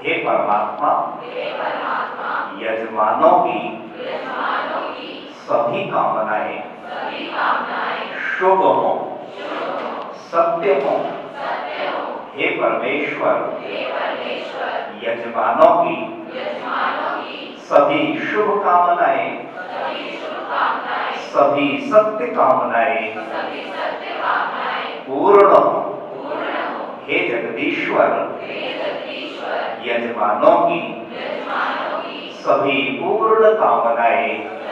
हे परमात्मा, यजमानों की सभी कामनाएं शुभ हो, सत्य हो। हे परमेश्वर, यजमानों की सभी शुभ कामनाएं, सभी सत्य कामनाएं पूर्ण हो। हे जगदीश्वर, यजमानों की सभी पूर्ण कामनाएं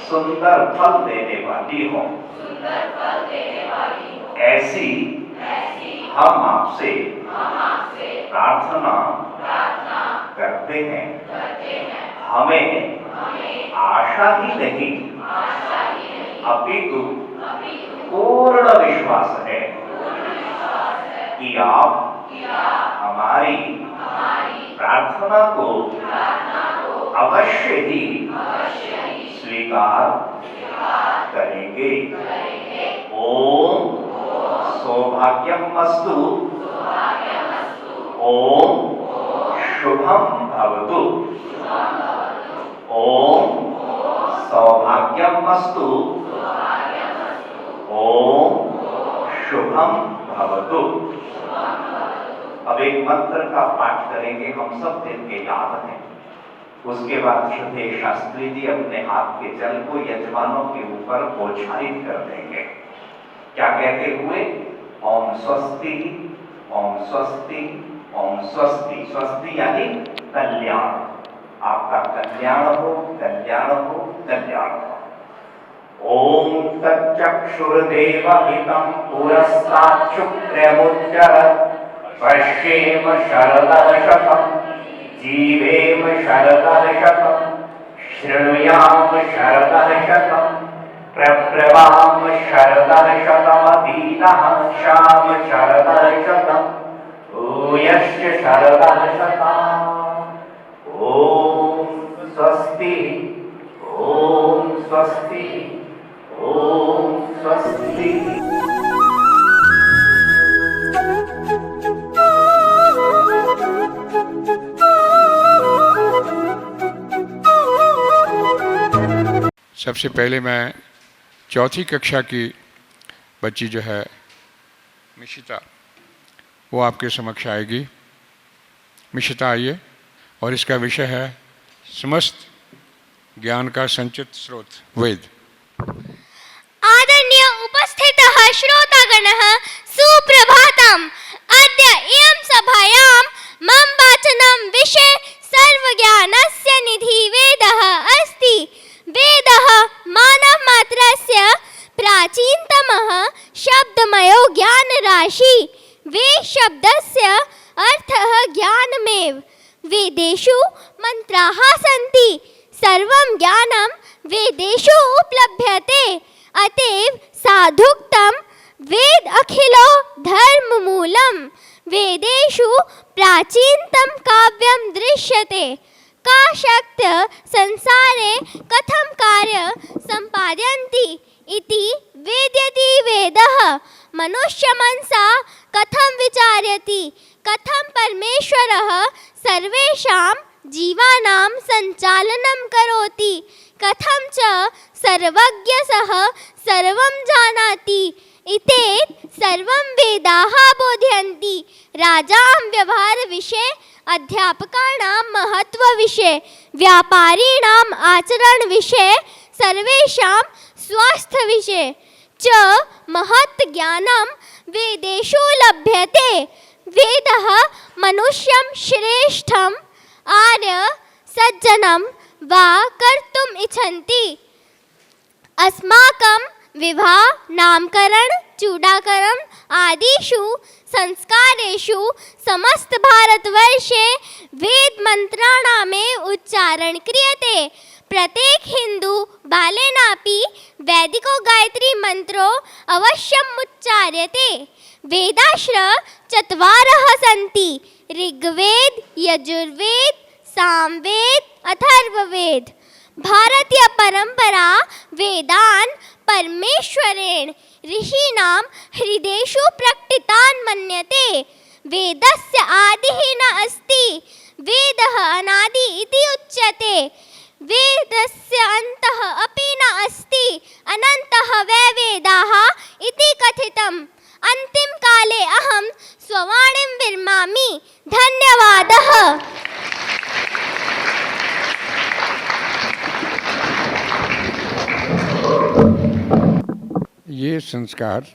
सुंदर फल देने वाली हो। ऐसी हम आपसे प्रार्थना करते हैं। हमें आशा ही नहीं अपितु पूर्ण विश्वास है कि आप हमारी प्रार्थना को अवश्य ही स्वीकार करेंगे। ओम सौभाग्यमस्तु, ओम शुभम भवतु, ओम सौभाग्यमस्तु, ओम शुभम भवतु। अब एक मंत्र का पाठ करेंगे, हम सब दिन के याद हैं। उसके बाद श्रद्धेय शास्त्री जी अपने हाथ के जल को यजमानों के ऊपर बौछारित कर देंगे। क्या कहते हुए? ओम स्वस्ति, ओम स्वस्ति, ओम स्वस्ति। स्वस्ति यानी कल्याण। आपका कल्याण हो, कल्याण हो, कल्याण हो। ओम तच्चक्षुर्देवहितं पुरस्तात् शुक्रमुच्चरत् पश्येम शरदः शतं जीवेम शरदः शतं शृणुयाम शरदः शतं प्रब्रवाम शरदः शतमदीनः श्याम शरदः शतं भूयश्च शरदः शतम्। ओम स्वस्ति, ओम स्वस्ति, ओम स्वस्ति। सबसे पहले मैं चौथी कक्षा की बच्ची जो है मिशिता, वो आपके समक्ष आएगी। मिशिता आइए, और इसका विषय है समस्त ज्ञान का संचित स्रोत वेद। आदरणीय उपस्थितः श्रोतागणः सुप्रभातम्। अद्य इयं सभायां मम वाचनं विषय सर्वज्ञानस्य निधि वेदः अस्ति। वेदः मानवमात्रस्य प्राचीनतमः शब्दमयो ज्ञानराशि। वेद शब्दस्य अर्थः ज्ञानमेव। वेदेषु मन्त्राः सन्ति। सर्वं ज्ञानं वेदेषु उपलभ्यते। अतएव साधुक्तं वेद अखिलो धर्ममूलम्। वेदेषु प्राचीनतम काव्यं दृश्यते। का शक्तय संसारे कथं कार्य सम्पादयन्ति इति वेद्यति वेदः। मनुष्यमनसा कथं विचार्यति, कथं परमेश्वरः सर्वेषां जीवानां सञ्चालनं करोति, कथं च सर्वज्ञः सर्वं जानाति इत्येतत् सर्वं वेदाः बोधयन्ति। राजां व्यवहारविषये, अध्यापकानां महत्त्वविषये, व्यापारिणाम् आचरणविषये, सर्वेषां स्वास्थ्यविषये च महत् ज्ञानं वेदेषु लभ्यते। वेदः मनुष्यं श्रेष्ठम् आर्य सज्जनं वा कर्तुम् इच्छन्ति। अस्माकं विवाह, नामकरण, चूडाकरण आदिषु संस्कारेषु समस्त भारतवर्षे वेद मन्त्राणामेव उच्चारण क्रियते। प्रत्येक हिंदू बालेनापि वैदिको गायत्री मंत्रो अवश्यम् उच्चार्यते। वेदाश्र चत्वारः सन्ति। ऋग्वेद, यजुर्वेद, सामवेद, अथर्ववेद। भारतीय परंपरा वेदान् परमेश्वरेण ऋषीणां हृदेषु प्रकटितान् मन्यते। वेदस्य आदिः न अस्ति। वेदः अनादि इति उच्यते। वेदस्य अन्तः अपि न अस्ति। अनन्तः वै वेदाः इति कथितम्। अन्तिमकाले अहं स्ववाणीं विरमामि। धन्यवादः। ये संस्कार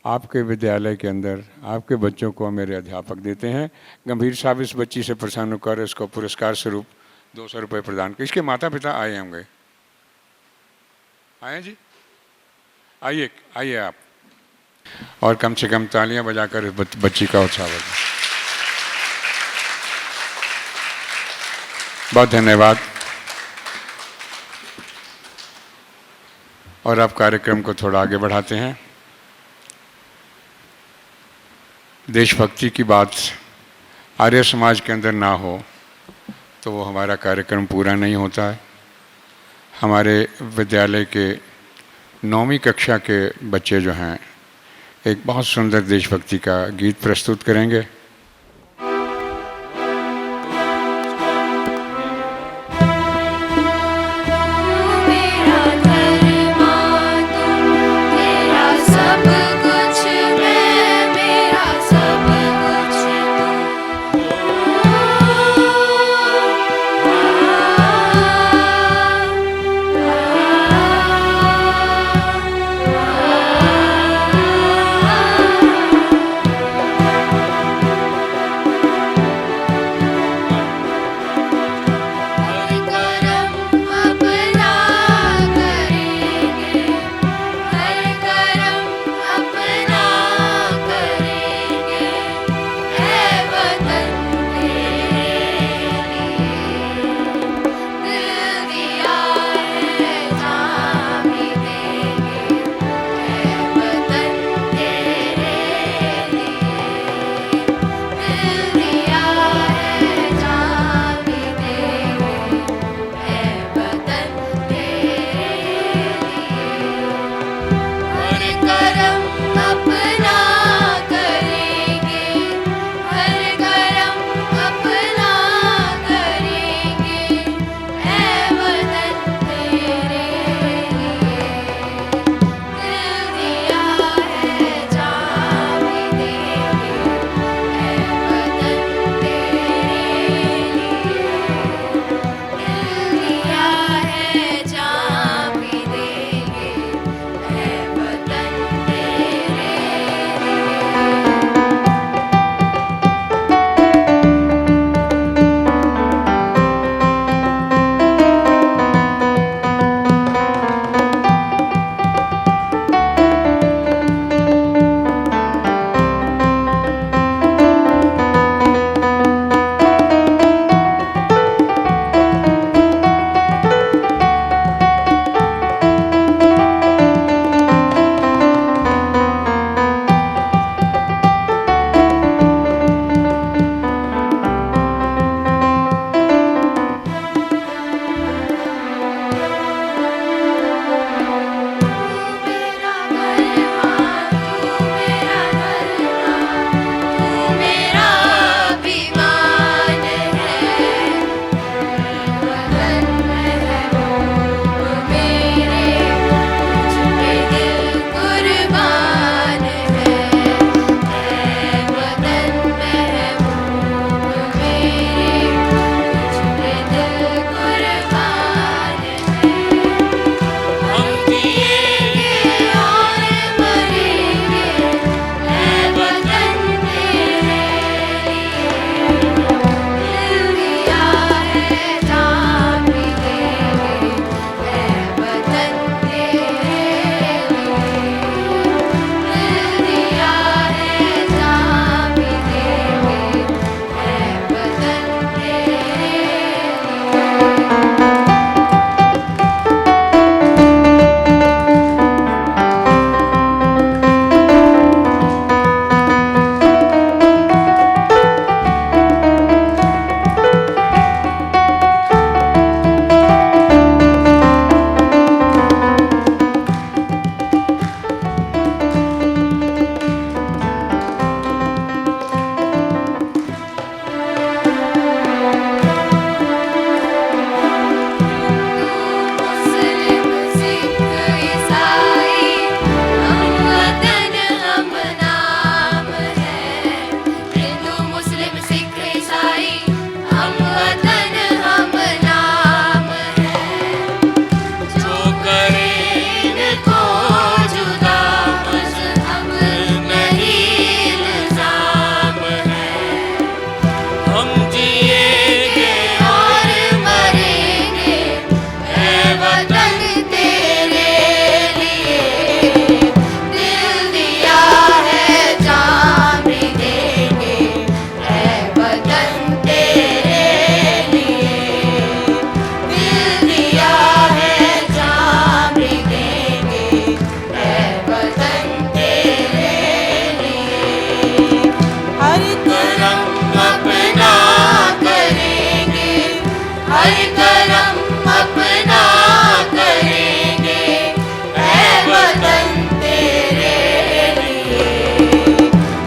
आपके विद्यालय के अंदर आपके बच्चों को मेरे अध्यापक देते हैं। गंभीर साहब इस बच्ची से प्रसन्न होकर इसको पुरस्कार स्वरूप 200 रुपये प्रदान कर। इसके माता पिता आए होंगे। आए जी, आइए आइए आप, और कम से कम तालियां बजाकर इस बच्ची का उत्साह बढ़ाएं। बहुत धन्यवाद। और अब कार्यक्रम को थोड़ा आगे बढ़ाते हैं। देशभक्ति की बात आर्य समाज के अंदर ना हो तो वो हमारा कार्यक्रम पूरा नहीं होता है। हमारे विद्यालय के 9वीं कक्षा के बच्चे जो हैं एक बहुत सुंदर देशभक्ति का गीत प्रस्तुत करेंगे। अपना करेंगे ऐ वतन तेरे लिए।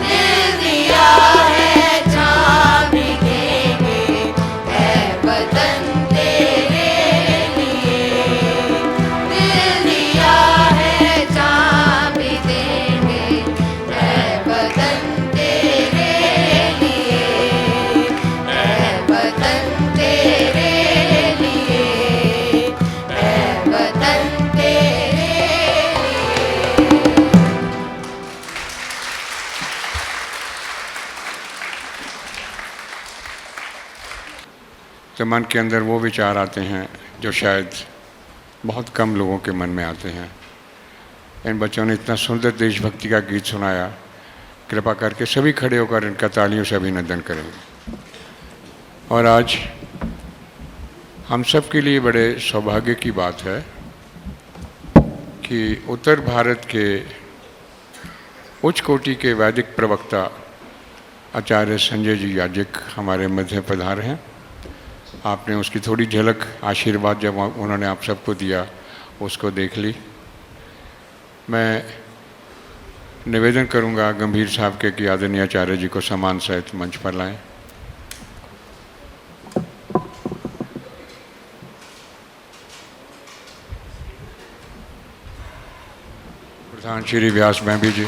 दिल दिया है जान भी देंगे ऐ वतन तेरे लिए। दिल दिया है जान भी देंगे ऐ वतन तेरे लिए। ऐ वतन तेरे लिए। ऐ वतन तेरे लिए। तो मन के अंदर वो विचार आते हैं जो शायद बहुत कम लोगों के मन में आते हैं। इन बच्चों ने इतना सुंदर देशभक्ति का गीत सुनाया, कृपा करके सभी खड़े होकर इनका तालियों से अभिनंदन करेंगे। और आज हम सब के लिए बड़े सौभाग्य की बात है कि उत्तर भारत के उच्च कोटि के वैदिक प्रवक्ता आचार्य संजय जी याज्ञिक हमारे मध्य पधार हैं। आपने उसकी थोड़ी झलक आशीर्वाद जब उन्होंने आप सबको दिया उसको देख ली। मैं निवेदन करूंगा गंभीर साहब के कि आदरणीय आचार्य जी को सम्मान सहित मंच पर लाएं। प्रधान श्री व्यास बैंबी जी,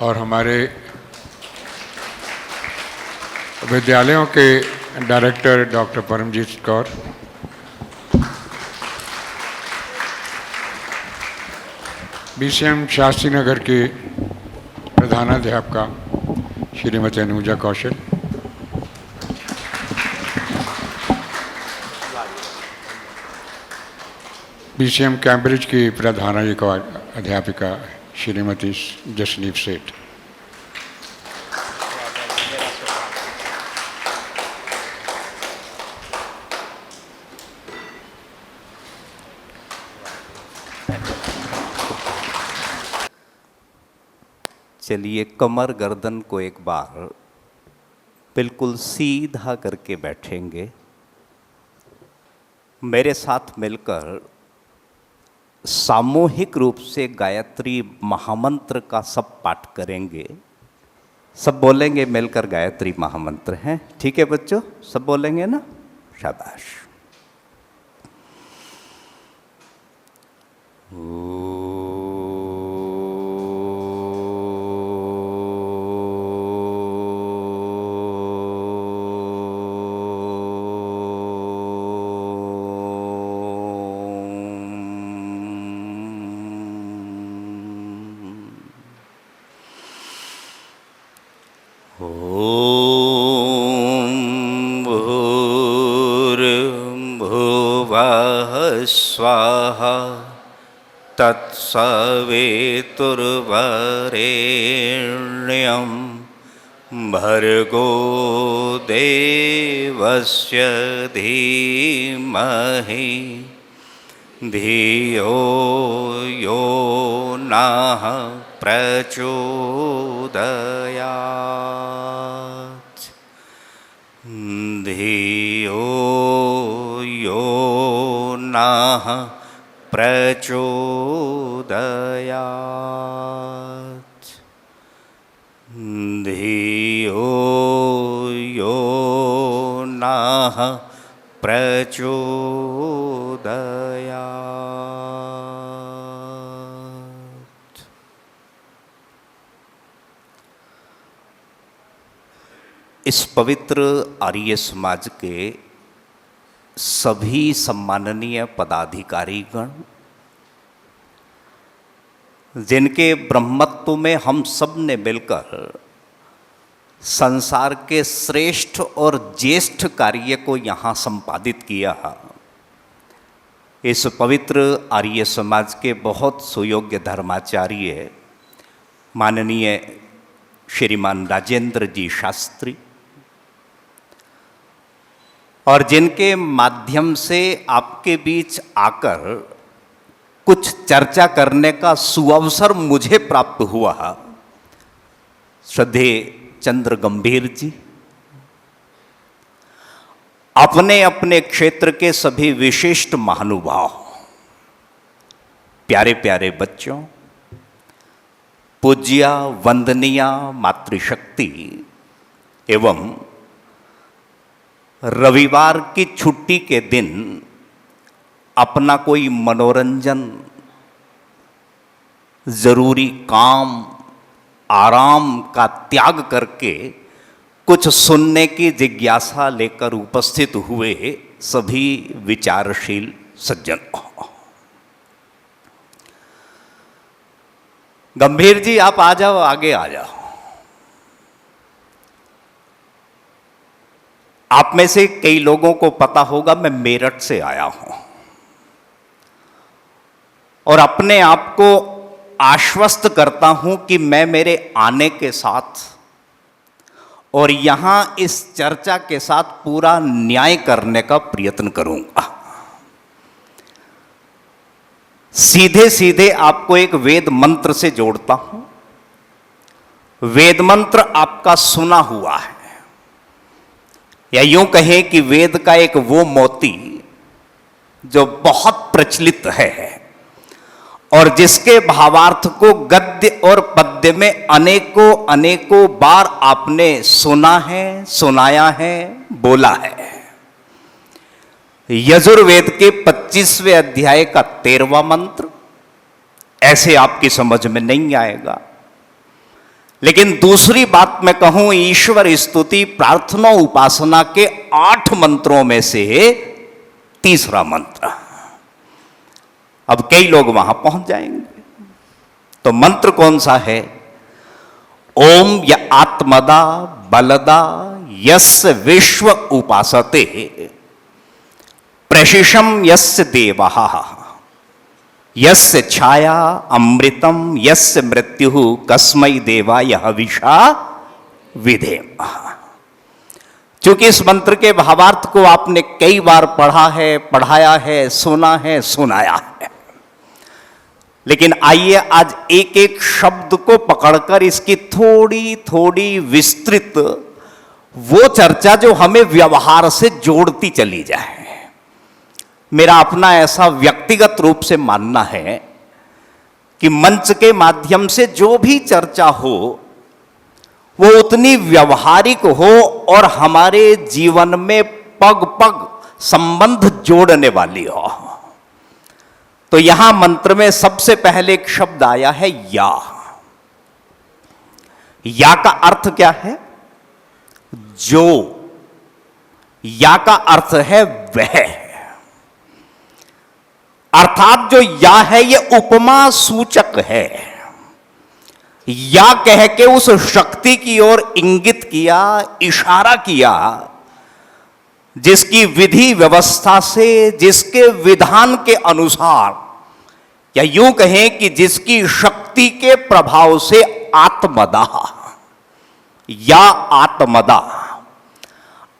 और हमारे विद्यालयों के director doctor Paramjit Kaur, BCM Shastri Nagar की प्रधानाध्यापिका श्रीमती अनुजा कौशल, बीसीएम कैम्ब्रिज की प्रधानाध्यापिका श्रीमती जसनीफ सेठ, चलिए कमर गर्दन को एक बार बिल्कुल सीधा करके बैठेंगे। मेरे साथ मिलकर सामूहिक रूप से गायत्री महामंत्र का सब पाठ करेंगे। सब बोलेंगे मिलकर गायत्री महामंत्र हैं, ठीक है बच्चों? सब बोलेंगे ना? शाबाश। स्वाहा तत्सवितुर्वरेण्यं भर्गो देवस्य धीमहि धियो यो नः प्रचोदयात्। धियो यो नः प्रचोदयात्। धियो यो नः प्रचोदयात्। इस पवित्र आर्य समाज के सभी सम्माननीय पदाधिकारीगण, जिनके ब्रह्मत्व में हम सब ने मिलकर संसार के श्रेष्ठ और ज्येष्ठ कार्य को यहाँ संपादित किया, इस पवित्र आर्य समाज के बहुत सुयोग्य धर्माचार्य माननीय श्रीमान राजेंद्र जी शास्त्री, और जिनके माध्यम से आपके बीच आकर कुछ चर्चा करने का सुअवसर मुझे प्राप्त हुआ, श्रद्धेय चंद्र गंभीर जी, अपने अपने क्षेत्र के सभी विशिष्ट महानुभाव, प्यारे प्यारे बच्चों, पूज्या वंदनीया मातृशक्ति एवं रविवार की छुट्टी के दिन अपना कोई मनोरंजन, जरूरी काम, आराम का त्याग करके कुछ सुनने की जिज्ञासा लेकर उपस्थित हुए सभी विचारशील सज्जनों। गंभीर जी आप आ जाओ, आगे आ जाओ। आप में से कई लोगों को पता होगा मैं मेरठ से आया हूं और अपने आप को आश्वस्त करता हूं कि मैं मेरे आने के साथ और यहां इस चर्चा के साथ पूरा न्याय करने का प्रयत्न करूंगा। सीधे सीधे आपको एक वेद मंत्र से जोड़ता हूं। वेद मंत्र आपका सुना हुआ है, या यूं कहें कि वेद का एक वो मोती जो बहुत प्रचलित है और जिसके भावार्थ को गद्य और पद्य में अनेकों अनेकों बार आपने सुना है, सुनाया है, बोला है। यजुर्वेद के 25वें अध्याय का 13वां मंत्र ऐसे आपकी समझ में नहीं आएगा, लेकिन दूसरी बात मैं कहूं, ईश्वर स्तुति प्रार्थना उपासना के 8 मंत्रों में से तीसरा मंत्र। अब कई लोग वहां पहुंच जाएंगे, तो मंत्र कौन सा है? ओम य आत्मदा बलदा यस्य विश्व उपासते प्रशिषम यस्य देवः यस्य छाया अमृतम यस्य मृत्यु कस्मै देवाय हविषा विधेम। चूंकि इस मंत्र के भावार्थ को आपने कई बार पढ़ा है, पढ़ाया है, सुना है, सुनाया है, लेकिन आइए आज एक एक शब्द को पकड़कर इसकी थोड़ी थोड़ी विस्तृत वो चर्चा जो हमें व्यवहार से जोड़ती चली जाए। मेरा अपना ऐसा व्यक्तिगत रूप से मानना है कि मंच के माध्यम से जो भी चर्चा हो वो उतनी व्यवहारिक हो और हमारे जीवन में पग पग संबंध जोड़ने वाली हो। तो यहां मंत्र में सबसे पहले एक शब्द आया है या। या का अर्थ क्या है? जो। या का अर्थ है वह, अर्थात जो या है ये उपमा सूचक है। या कह के उस शक्ति की ओर इंगित किया, इशारा किया जिसकी विधि व्यवस्था से, जिसके विधान के अनुसार, या यूं कहें कि जिसकी शक्ति के प्रभाव से आत्मदा या आत्मदा,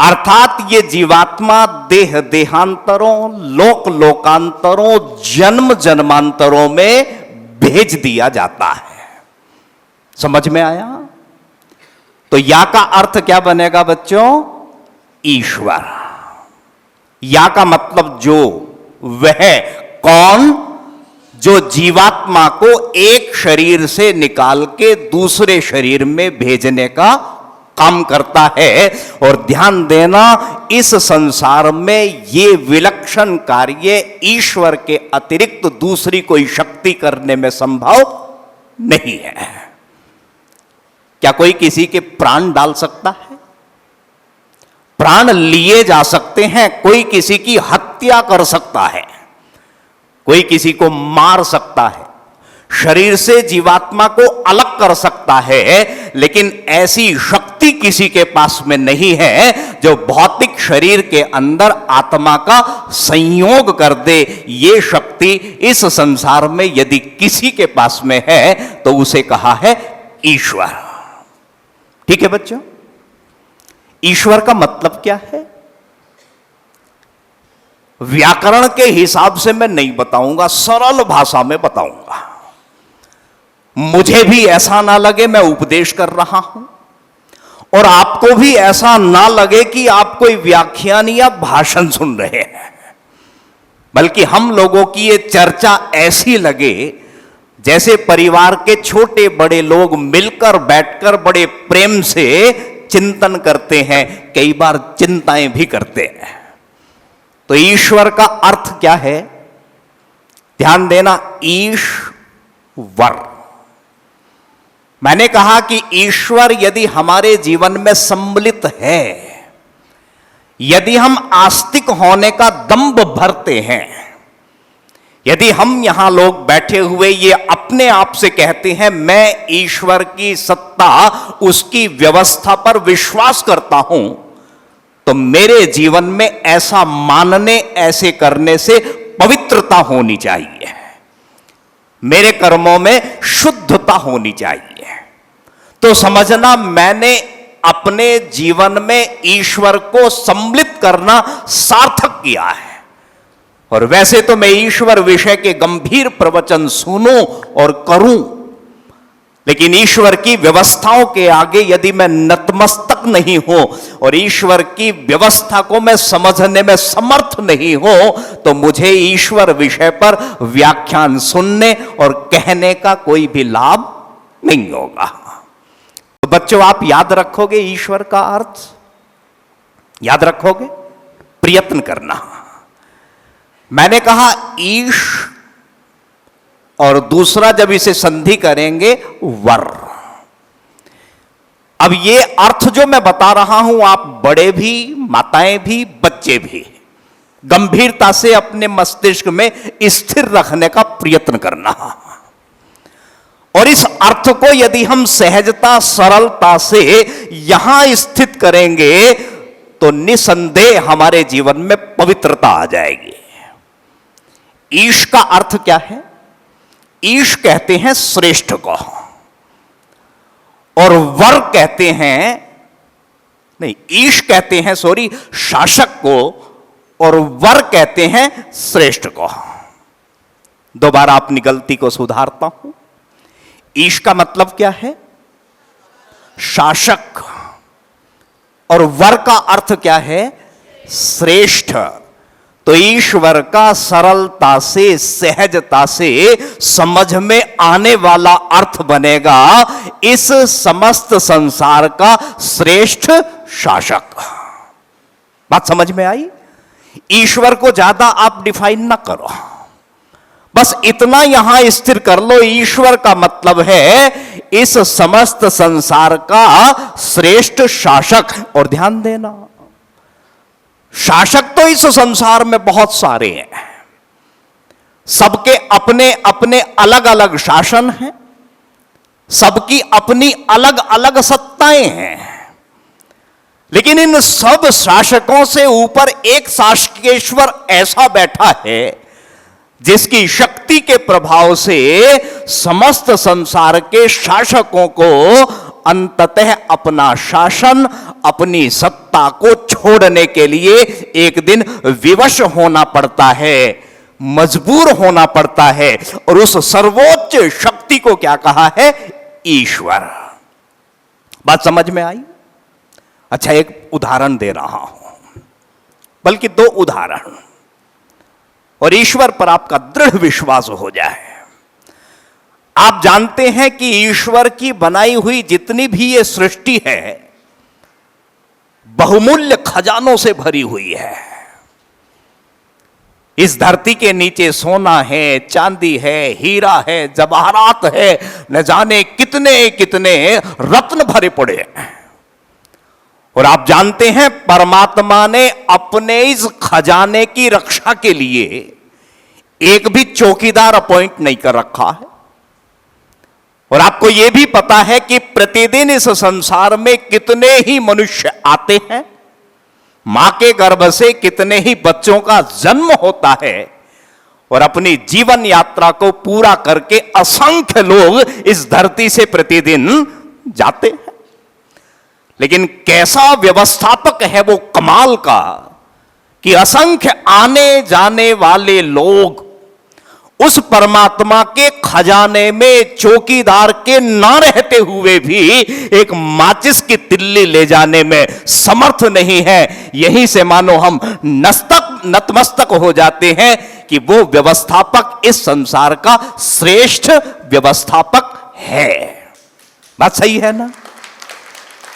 अर्थात ये जीवात्मा देह देहांतरों, लोक लोकांतरों, जन्म जन्मांतरों में भेज दिया जाता है। समझ में आया? तो या का अर्थ क्या बनेगा बच्चों? ईश्वर। या का मतलब जो, वह, कौन? जो जीवात्मा को एक शरीर से निकाल के दूसरे शरीर में भेजने का काम करता है। और ध्यान देना, इस संसार में ये विलक्षण कार्य ईश्वर के अतिरिक्त दूसरी कोई शक्ति करने में संभव नहीं है। क्या कोई किसी के प्राण डाल सकता है? प्राण लिए जा सकते हैं। कोई किसी की हत्या कर सकता है, कोई किसी को मार सकता है, शरीर से जीवात्मा को अलग कर सकता है, लेकिन ऐसी शक्ति किसी के पास में नहीं है जो भौतिक शरीर के अंदर आत्मा का संयोग कर दे। ये शक्ति इस संसार में यदि किसी के पास में है तो उसे कहा है ईश्वर। ठीक है बच्चों? ईश्वर का मतलब क्या है? व्याकरण के हिसाब से मैं नहीं बताऊंगा, सरल भाषा में बताऊंगा। मुझे भी ऐसा ना लगे मैं उपदेश कर रहा हूं, और आपको भी ऐसा ना लगे कि आप कोई व्याख्यान या भाषण सुन रहे हैं, बल्कि हम लोगों की ये चर्चा ऐसी लगे जैसे परिवार के छोटे बड़े लोग मिलकर बैठकर बड़े प्रेम से चिंतन करते हैं, कई बार चिंताएं भी करते हैं। तो ईश्वर का अर्थ क्या है? ध्यान देना, ईश्वर। मैंने कहा कि ईश्वर यदि हमारे जीवन में सम्मिलित है, यदि हम आस्तिक होने का दंभ भरते हैं, यदि हम यहां लोग बैठे हुए ये अपने आप से कहते हैं मैं ईश्वर की सत्ता, उसकी व्यवस्था पर विश्वास करता हूं, तो मेरे जीवन में ऐसा मानने, ऐसे करने से पवित्रता होनी चाहिए, मेरे कर्मों में शुद्धता होनी चाहिए। तो समझना, मैंने अपने जीवन में ईश्वर को सम्मिलित करना सार्थक किया है। और वैसे तो मैं ईश्वर विषय के गंभीर प्रवचन सुनूं और करूं, लेकिन ईश्वर की व्यवस्थाओं के आगे यदि मैं नतमस्तक नहीं हूं और ईश्वर की व्यवस्था को मैं समझने में समर्थ नहीं हूं, तो मुझे ईश्वर विषय पर व्याख्यान सुनने और कहने का कोई भी लाभ नहीं होगा। तो बच्चों, आप याद रखोगे ईश्वर का अर्थ? याद रखोगे? प्रयत्न करना। मैंने कहा ईश, और दूसरा जब इसे संधि करेंगे वर। अब ये अर्थ जो मैं बता रहा हूं, आप बड़े भी, माताएं भी, बच्चे भी गंभीरता से अपने मस्तिष्क में स्थिर रखने का प्रयत्न करना। और इस अर्थ को यदि हम सहजता, सरलता से यहां स्थित करेंगे तो निसंदेह हमारे जीवन में पवित्रता आ जाएगी। ईश का अर्थ क्या है? ईश कहते हैं श्रेष्ठ को, और वर कहते हैं, नहीं, ईश कहते हैं शासक को, और वर कहते हैं श्रेष्ठ को। दोबारा अपनी गलती को सुधारता हूं। ईश का मतलब क्या है? शासक। और वर का अर्थ क्या है? श्रेष्ठ। तो ईश्वर का सरलता से, सहजता से समझ में आने वाला अर्थ बनेगा इस समस्त संसार का श्रेष्ठ शासक। बात समझ में आई? ईश्वर को ज्यादा आप डिफाइन ना करो, बस इतना यहां स्थिर कर लो, ईश्वर का मतलब है इस समस्त संसार का श्रेष्ठ शासक। और ध्यान देना, शासक तो इस संसार में बहुत सारे हैं, सबके अपने अपने अलग अलग शासन हैं, सबकी अपनी अलग अलग सत्ताएं हैं, लेकिन इन सब शासकों से ऊपर एक शासकेश्वर ऐसा बैठा है जिसकी शक्ति के प्रभाव से समस्त संसार के शासकों को अंततः अपना शासन, अपनी सत्ता को छोड़ने के लिए एक दिन विवश होना पड़ता है, मजबूर होना पड़ता है। और उस सर्वोच्च शक्ति को क्या कहा है? ईश्वर। बात समझ में आई? अच्छा, एक उदाहरण दे रहा हूं, बल्कि दो उदाहरण, और ईश्वर पर आपका दृढ़ विश्वास हो जाए। आप जानते हैं कि ईश्वर की बनाई हुई जितनी भी ये सृष्टि है बहुमूल्य खजानों से भरी हुई है। इस धरती के नीचे सोना है, चांदी है, हीरा है, जवाहरात है, न जाने कितने कितने रत्न भरे पड़े हैं। और आप जानते हैं परमात्मा ने अपने इस खजाने की रक्षा के लिए एक भी चौकीदार अपॉइंट नहीं कर रखा है। और आपको यह भी पता है कि प्रतिदिन इस संसार में कितने ही मनुष्य आते हैं, मां के गर्भ से कितने ही बच्चों का जन्म होता है, और अपनी जीवन यात्रा को पूरा करके असंख्य लोग इस धरती से प्रतिदिन जाते हैं। लेकिन कैसा व्यवस्थापक है वो कमाल का कि असंख्य आने जाने वाले लोग उस परमात्मा के खजाने में चौकीदार के ना रहते हुए भी एक माचिस की तिल्ली ले जाने में समर्थ नहीं है। यहीं से मानो हम नतमस्तक हो जाते हैं कि वो व्यवस्थापक इस संसार का श्रेष्ठ व्यवस्थापक है। बात सही है ना?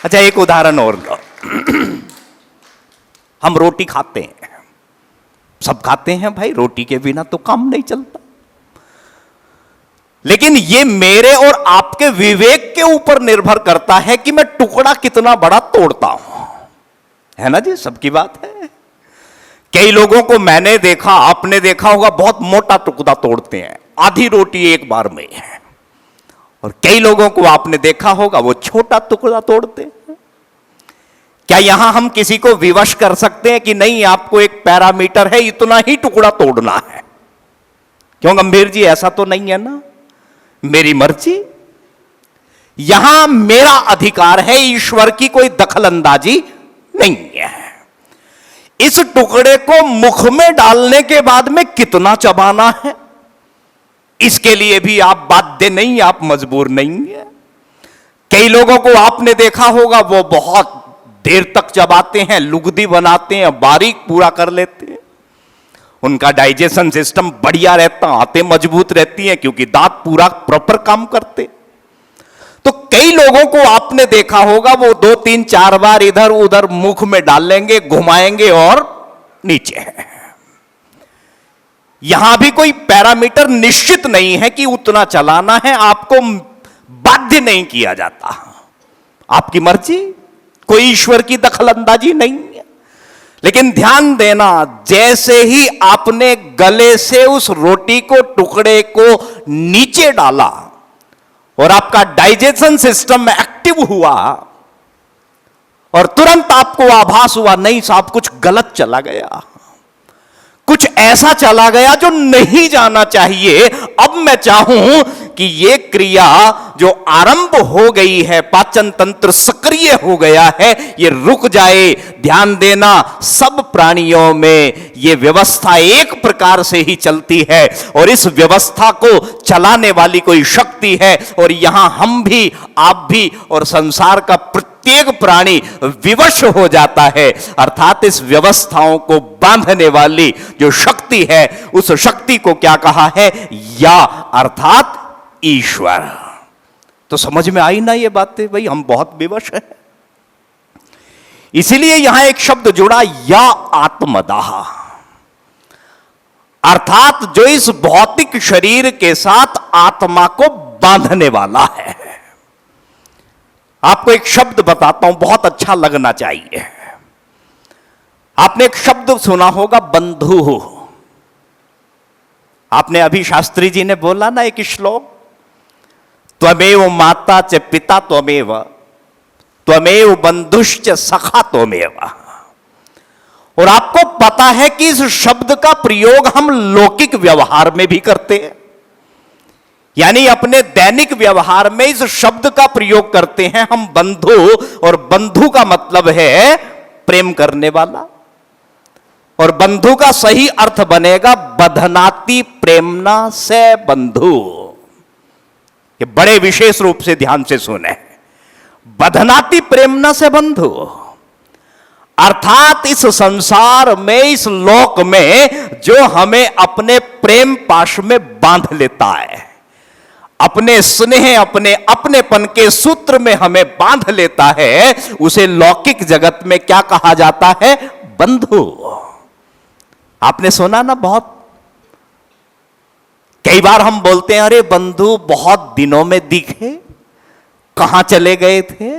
अच्छा, एक उदाहरण और लो। हम रोटी खाते हैं, सब खाते हैं भाई, रोटी के बिना तो काम नहीं चलता। लेकिन ये मेरे और आपके विवेक के ऊपर निर्भर करता है कि मैं टुकड़ा कितना बड़ा तोड़ता हूं, है ना जी? सबकी बात है। कई लोगों को मैंने देखा, आपने देखा होगा, बहुत मोटा टुकड़ा तोड़ते हैं, आधी रोटी एक बार में है। और कई लोगों को आपने देखा होगा वो छोटा टुकड़ा तोड़ते हैं। क्या यहां हम किसी को विवश कर सकते हैं कि नहीं, आपको एक पैरामीटर है, इतना ही टुकड़ा तोड़ना है? क्यों गंभीर जी, ऐसा तो नहीं है ना? मेरी मर्जी, यहां मेरा अधिकार है, ईश्वर की कोई दखलंदाजी नहीं है। इस टुकड़े को मुख में डालने के बाद में कितना चबाना है, इसके लिए भी आप बाध्य नहीं, आप मजबूर नहीं है। कई लोगों को आपने देखा होगा, वो बहुत देर तक चबाते हैं, लुगदी बनाते हैं, बारीक पूरा कर लेते हैं, उनका डाइजेशन सिस्टम बढ़िया रहता, आंतें मजबूत रहती हैं क्योंकि दांत पूरा प्रॉपर काम करते। तो कई लोगों को आपने देखा होगा, वो 2-3-4 बार इधर उधर मुख में डाल लेंगे, घुमाएंगे और नीचे। यहां भी कोई पैरामीटर निश्चित नहीं है कि उतना चलाना है, आपको बाध्य नहीं किया जाता, आपकी मर्जी, कोई ईश्वर की दखलंदाजी नहीं है। लेकिन ध्यान देना, जैसे ही आपने गले से उस रोटी को, टुकड़े को नीचे डाला और आपका डाइजेशन सिस्टम एक्टिव हुआ और तुरंत आपको आभास हुआ, नहीं साहब कुछ गलत चला गया, कुछ ऐसा चला गया जो नहीं जाना चाहिए, अब मैं चाहूं कि ये क्रिया जो आरंभ हो गई है, पाचन तंत्र सक्रिय हो गया है, ये रुक जाए। ध्यान देना, सब प्राणियों में ये व्यवस्था एक प्रकार से ही चलती है और इस व्यवस्था को चलाने वाली कोई शक्ति है। और यहां हम भी, आप भी और संसार का प्रत्येक प्राणी विवश हो जाता है, अर्थात इस व्यवस्थाओं को बांधने वाली जो शक्ति है, उस शक्ति को क्या कहा है? या, अर्थात ईश्वर। तो समझ में आई ना ये बातें? भाई हम बहुत विवश हैं। इसीलिए यहां एक शब्द जुड़ा, या आत्मदाह, अर्थात जो इस भौतिक शरीर के साथ आत्मा को बांधने वाला है। आपको एक शब्द बताता हूं, बहुत अच्छा लगना चाहिए। आपने एक शब्द सुना होगा, बंधु। आपने अभी शास्त्री जी ने बोला ना एक श्लोक, त्वमेव माता च पिता त्वमेव, त्वमेव बंधुश्च सखा त्वमेव। और आपको पता है कि इस शब्द का प्रयोग हम लौकिक व्यवहार में भी करते हैं, यानी अपने दैनिक व्यवहार में इस शब्द का प्रयोग करते हैं हम, बंधु। और बंधु का मतलब है प्रेम करने वाला, और बंधु का सही अर्थ बनेगा बधनाति प्रेमना से बंधु। ये बड़े विशेष रूप से ध्यान से सुने, बधनाति प्रेमना से बंधु, अर्थात इस संसार में, इस लोक में जो हमें अपने प्रेम पाश में बांध लेता है, अपने स्नेह, अपने अपनेपन के सूत्र में हमें बांध लेता है, उसे लौकिक जगत में क्या कहा जाता है? बंधु। आपने सुना ना, बहुत कई बार हम बोलते हैं, अरे बंधु बहुत दिनों में दिखे, कहां चले गए थे?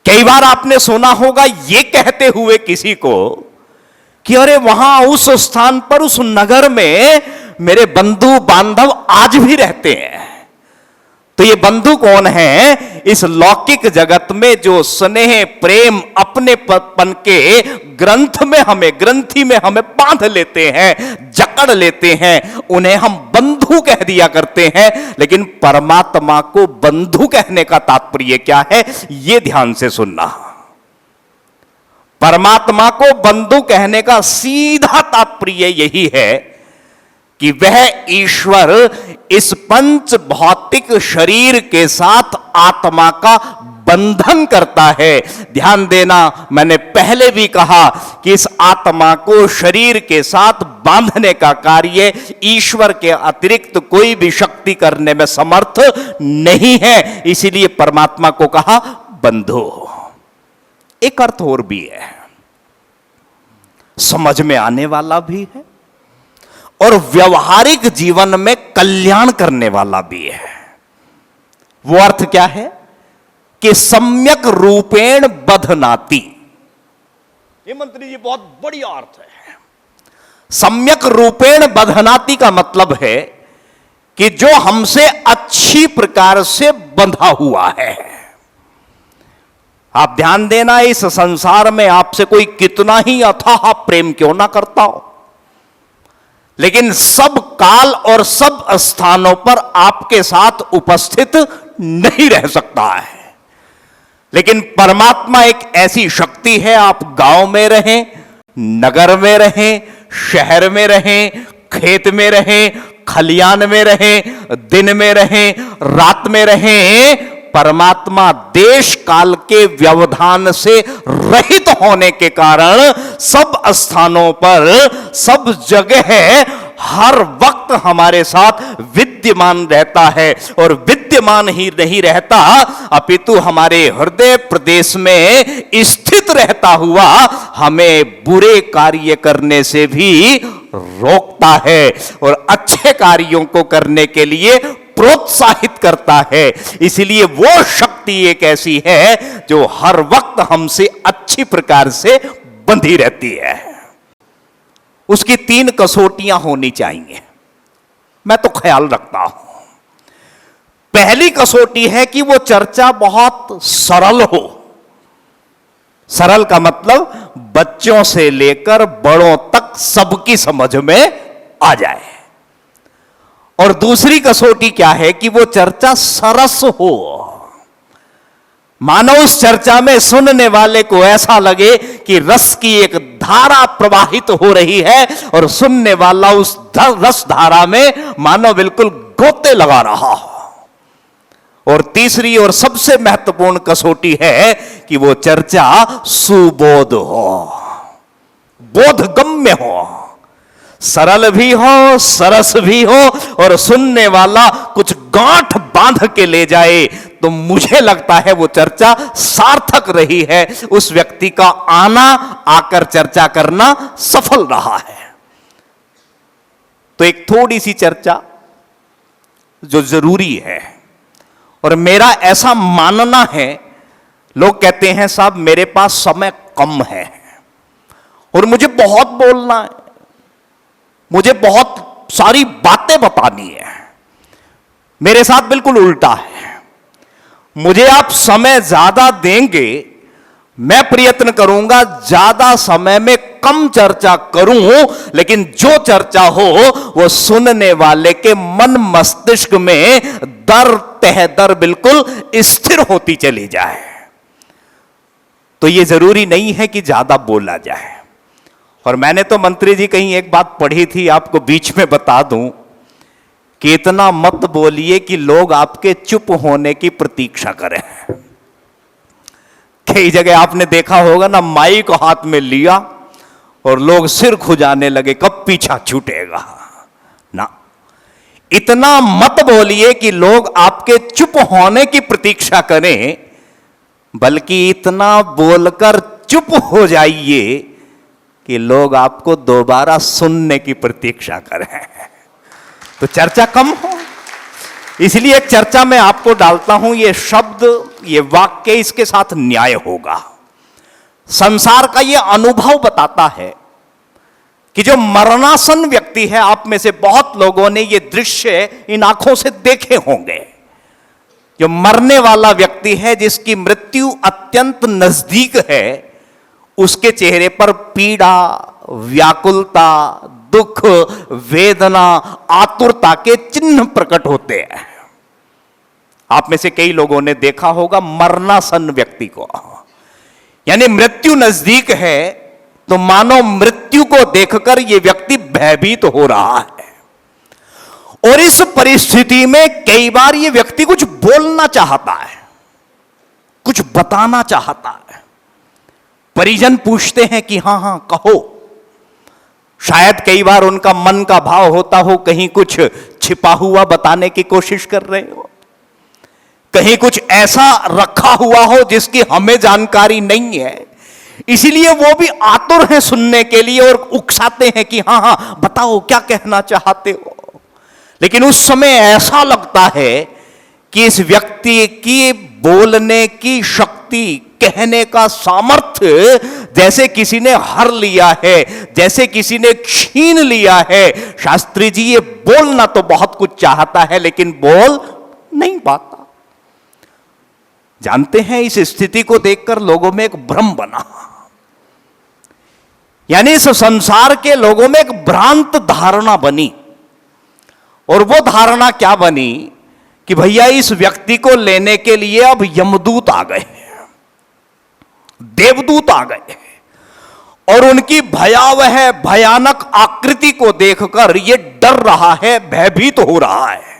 कई बार आपने सुना होगा ये कहते हुए किसी को कि अरे वहां उस स्थान पर, उस नगर में मेरे बंधु बांधव आज भी रहते हैं। तो ये बंधु कौन है? इस लौकिक जगत में जो स्नेह, प्रेम, अपनेपन के ग्रंथ में हमें, ग्रंथि में हमें बांध लेते हैं, जकड़ लेते हैं, उन्हें हम बंधु कह दिया करते हैं। लेकिन परमात्मा को बंधु कहने का तात्पर्य क्या है, यह ध्यान से सुनना। परमात्मा को बंधु कहने का सीधा तात्पर्य यही है कि वह ईश्वर इस पंच भौतिक शरीर के साथ आत्मा का बंधन करता है। ध्यान देना, मैंने पहले भी कहा कि इस आत्मा को शरीर के साथ बांधने का कार्य ईश्वर के अतिरिक्त कोई भी शक्ति करने में समर्थ नहीं है। इसीलिए परमात्मा को कहा बंधो। एक अर्थ और भी है, समझ में आने वाला भी है और व्यवहारिक जीवन में कल्याण करने वाला भी है। वो अर्थ क्या है कि सम्यक रूपेण बधनाति। ये मंत्री जी बहुत बढ़िया अर्थ है। सम्यक रूपेण बधनाति का मतलब है कि जो हमसे अच्छी प्रकार से बंधा हुआ है। आप ध्यान देना, इस संसार में आपसे कोई कितना ही अथाह प्रेम क्यों ना करता हो, लेकिन सब काल और सब स्थानों पर आपके साथ उपस्थित नहीं रह सकता है। लेकिन परमात्मा एक ऐसी शक्ति है, आप गांव में रहें, नगर में रहें, शहर में रहें, खेत में रहें, खलियान में रहें, दिन में रहें, रात में रहें, परमात्मा देश काल के व्यवधान से रहित होने के कारण सब स्थानों पर, सब जगह, हर वक्त हमारे साथ विद्यमान रहता है। और विद्यमान ही नहीं रहता, अपितु हमारे हृदय प्रदेश में स्थित रहता हुआ हमें बुरे कार्य करने से भी रोकता है और अच्छे कार्यों को करने के लिए प्रोत्साहित करता है। इसलिए वो शक्ति एक ऐसी है जो हर वक्त हमसे अच्छी प्रकार से बंधी रहती है। उसकी 3 कसौटियां होनी चाहिए, मैं तो ख्याल रखता हूं। पहली कसौटी है कि वो चर्चा बहुत सरल हो। सरल का मतलब बच्चों से लेकर बड़ों तक सबकी समझ में आ जाए। और दूसरी कसौटी क्या है कि वो चर्चा सरस हो। मानो उस चर्चा में सुनने वाले को ऐसा लगे कि रस की एक धारा प्रवाहित हो रही है और सुनने वाला उस रस धारा में मानो बिल्कुल गोते लगा रहा हो। और तीसरी और सबसे महत्वपूर्ण कसौटी है कि वो चर्चा सुबोध हो, बोधगम्य हो, सरल भी हो, सरस भी हो और सुनने वाला कुछ गांठ बांध के ले जाए, तो मुझे लगता है वो चर्चा सार्थक रही है। उस व्यक्ति का आना, आकर चर्चा करना सफल रहा है। तो एक थोड़ी सी चर्चा जो जरूरी है, और मेरा ऐसा मानना है, लोग कहते हैं साहब मेरे पास समय कम है और मुझे बहुत बोलना है, मुझे बहुत सारी बातें बतानी है। मेरे साथ बिल्कुल उल्टा है। मुझे आप समय ज्यादा देंगे, मैं प्रयत्न करूंगा ज्यादा समय में कम चर्चा करूं, लेकिन जो चर्चा हो वो सुनने वाले के मन मस्तिष्क में दर तह दर बिल्कुल स्थिर होती चली जाए। तो ये जरूरी नहीं है कि ज्यादा बोला जाए। और मैंने तो मंत्री जी कहीं एक बात पढ़ी थी, आपको बीच में बता दूं कि इतना मत बोलिए कि लोग आपके चुप होने की प्रतीक्षा करें। कई जगह आपने देखा होगा ना, माइक हाथ में लिया और लोग सिर खुजाने लगे, कब पीछा छूटेगा ना। इतना मत बोलिए कि लोग आपके चुप होने की प्रतीक्षा करें, बल्कि इतना बोलकर चुप हो जाइए कि लोग आपको दोबारा सुनने की प्रतीक्षा करें, तो चर्चा कम हो। इसलिए एक चर्चा में आपको डालता हूं, ये शब्द, ये वाक्य, इसके साथ न्याय होगा। संसार का ये अनुभव बताता है कि जो मरणासन व्यक्ति है, आप में से बहुत लोगों ने ये दृश्य इन आंखों से देखे होंगे। जो मरने वाला व्यक्ति है, जिसकी मृत्यु अत्यंत नजदीक है, उसके चेहरे पर पीड़ा, व्याकुलता, दुख, वेदना, आतुरता के चिन्ह प्रकट होते हैं। आप में से कई लोगों ने देखा होगा मरणासन व्यक्ति को, यानी मृत्यु नजदीक है तो मानो मृत्यु को देखकर यह व्यक्ति भयभीत हो रहा है। और इस परिस्थिति में कई बार ये व्यक्ति कुछ बोलना चाहता है, कुछ बताना चाहता है। परिजन पूछते हैं कि हां हां कहो। शायद कई बार उनका मन का भाव होता हो, कहीं कुछ छिपा हुआ बताने की कोशिश कर रहे हो, कहीं कुछ ऐसा रखा हुआ हो जिसकी हमें जानकारी नहीं है, इसीलिए वो भी आतुर हैं सुनने के लिए और उकसाते हैं कि हां हां बताओ क्या कहना चाहते हो। लेकिन उस समय ऐसा लगता है कि इस व्यक्ति की बोलने की शक्ति, कहने का सामर्थ्य जैसे किसी ने हर लिया है, जैसे किसी ने छीन लिया है। शास्त्री जी ये बोलना तो बहुत कुछ चाहता है लेकिन बोल नहीं पाता। जानते हैं, इस स्थिति को देखकर लोगों में एक भ्रम बना, यानी इस संसार के लोगों में एक भ्रांत धारणा बनी। और वो धारणा क्या बनी कि भैया इस व्यक्ति को लेने के लिए अब यमदूत आ गए, देवदूत आ गए, और उनकी भयावह भयानक आकृति को देखकर ये डर रहा है, भयभीत हो रहा है।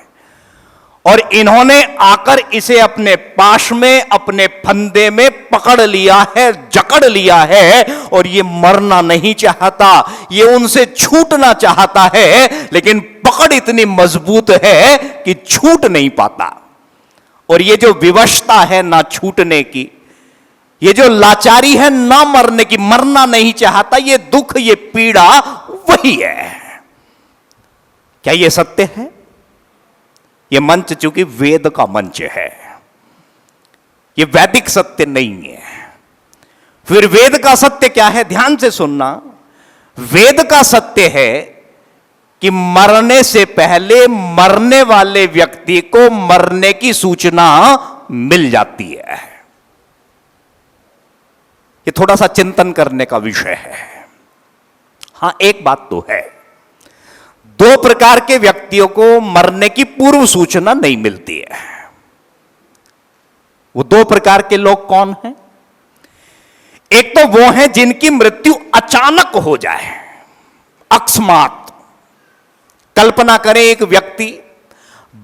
और इन्होंने आकर इसे अपने पाश में, अपने फंदे में पकड़ लिया है, जकड़ लिया है, और ये मरना नहीं चाहता, ये उनसे छूटना चाहता है, लेकिन पकड़ इतनी मजबूत है कि छूट नहीं पाता। और ये जो विवशता है ना छूटने की, ये जो लाचारी है ना मरने की, मरना नहीं चाहता, ये दुख, ये पीड़ा वही है। क्या ये सत्य है? ये मंच चूंकि वेद का मंच है, ये वैदिक सत्य नहीं है। फिर वेद का सत्य क्या है? ध्यान से सुनना। वेद का सत्य है कि मरने से पहले मरने वाले व्यक्ति को मरने की सूचना मिल जाती है। ये थोड़ा सा चिंतन करने का विषय है। हां, एक बात तो है, दो प्रकार के व्यक्तियों को मरने की पूर्व सूचना नहीं मिलती है। वो दो प्रकार के लोग कौन हैं? एक तो वो हैं जिनकी मृत्यु अचानक हो जाए, अकस्मात। कल्पना करें, एक व्यक्ति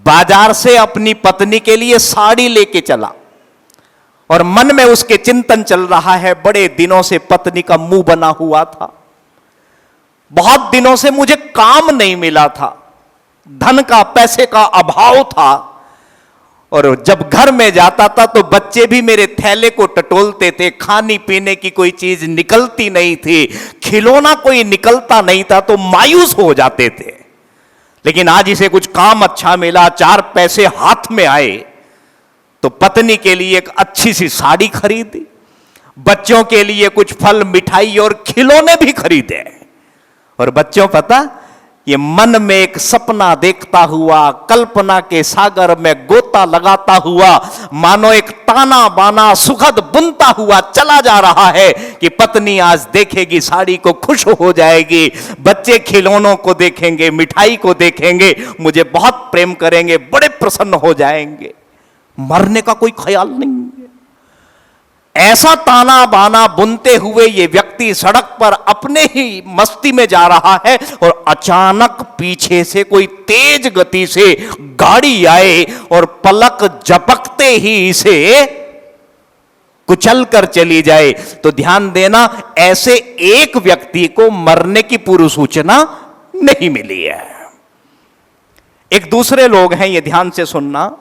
बाजार से अपनी पत्नी के लिए साड़ी लेके चला और मन में उसके चिंतन चल रहा है, बड़े दिनों से पत्नी का मुंह बना हुआ था, बहुत दिनों से मुझे काम नहीं मिला था, धन का, पैसे का अभाव था, और जब घर में जाता था तो बच्चे भी मेरे थैले को टटोलते थे, खाने पीने की कोई चीज निकलती नहीं थी, खिलौना कोई निकलता नहीं था, तो मायूस हो जाते थे। लेकिन आज इसे कुछ काम अच्छा मिला, चार पैसे हाथ में आए, तो पत्नी के लिए एक अच्छी सी साड़ी खरीदी, बच्चों के लिए कुछ फल, मिठाई और खिलौने भी खरीदे। और बच्चों, पता, ये मन में एक सपना देखता हुआ, कल्पना के सागर में गोता लगाता हुआ, मानो एक ताना बाना सुखद बुनता हुआ चला जा रहा है कि पत्नी आज देखेगी साड़ी को, खुश हो जाएगी, बच्चे खिलौनों को देखेंगे, मिठाई को देखेंगे, मुझे बहुत प्रेम करेंगे, बड़े प्रसन्न हो जाएंगे। मरने का कोई ख्याल नहीं है। ऐसा ताना बाना बुनते हुए ये व्यक्ति सड़क पर अपने ही मस्ती में जा रहा है और अचानक पीछे से कोई तेज गति से गाड़ी आए और पलक झपकते ही इसे कुचल कर चली जाए। तो ध्यान देना, ऐसे एक व्यक्ति को मरने की पूर्व सूचना नहीं मिली है। एक दूसरे लोग हैं, ये ध्यान से सुनना,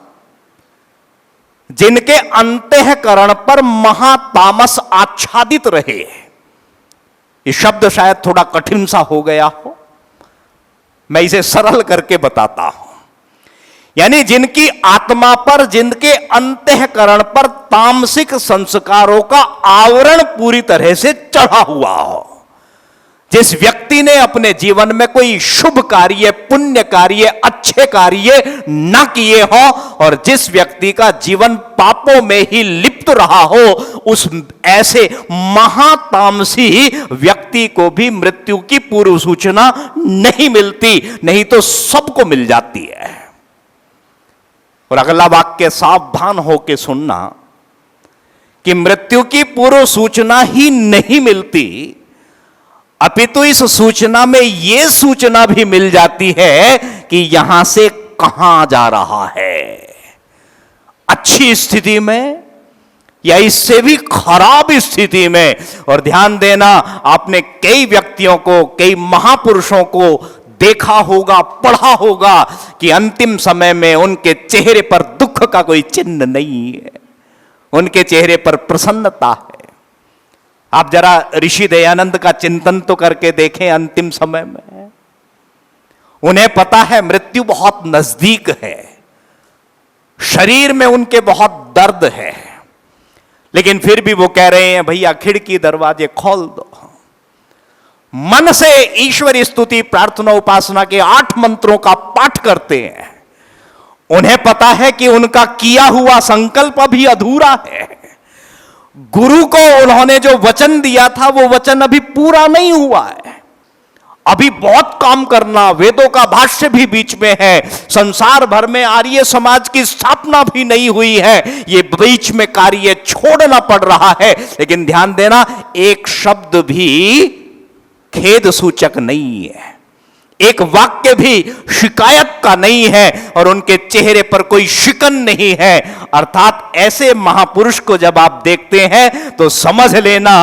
जिनके अंतःकरण पर महातामस आच्छादित रहे। ये शब्द शायद थोड़ा कठिन सा हो गया हो, मैं इसे सरल करके बताता हूं। यानी जिनकी आत्मा पर, जिनके अंतःकरण पर तामसिक संस्कारों का आवरण पूरी तरह से चढ़ा हुआ हो। जिस व्यक्ति ने अपने जीवन में कोई शुभ कार्य, पुण्य कार्य, अच्छे कार्य न किए हो और जिस व्यक्ति का जीवन पापों में ही लिप्त रहा हो, उस ऐसे महातामसी व्यक्ति को भी मृत्यु की पूर्व सूचना नहीं मिलती, नहीं तो सबको मिल जाती है। और अगला वाक्य सावधान होकर सुनना कि मृत्यु की पूर्व सूचना ही नहीं मिलती, अपितु इस सूचना में यह सूचना भी मिल जाती है कि यहां से कहां जा रहा है, अच्छी स्थिति में या इससे भी खराब स्थिति में। और ध्यान देना, आपने कई व्यक्तियों को, कई महापुरुषों को देखा होगा, पढ़ा होगा कि अंतिम समय में उनके चेहरे पर दुख का कोई चिन्ह नहीं है, उनके चेहरे पर प्रसन्नता है। आप जरा ऋषि दयानंद का चिंतन तो करके देखें। अंतिम समय में उन्हें पता है मृत्यु बहुत नजदीक है, शरीर में उनके बहुत दर्द है, लेकिन फिर भी वो कह रहे हैं भैया खिड़की दरवाजे खोल दो। मन से ईश्वर स्तुति प्रार्थना उपासना के 8 मंत्रों का पाठ करते हैं। उन्हें पता है कि उनका किया हुआ संकल्प अभी अधूरा है। गुरु को उन्होंने जो वचन दिया था वो वचन अभी पूरा नहीं हुआ है, अभी बहुत काम करना। वेदों का भाष्य भी बीच में है, संसार भर में आर्य समाज की स्थापना भी नहीं हुई है, ये बीच में कार्य छोड़ना पड़ रहा है। लेकिन ध्यान देना, एक शब्द भी खेद सूचक नहीं है, एक वाक्य भी शिकायत का नहीं है, और उनके चेहरे पर कोई शिकन नहीं है। अर्थात ऐसे महापुरुष को जब आप देखते हैं तो समझ लेना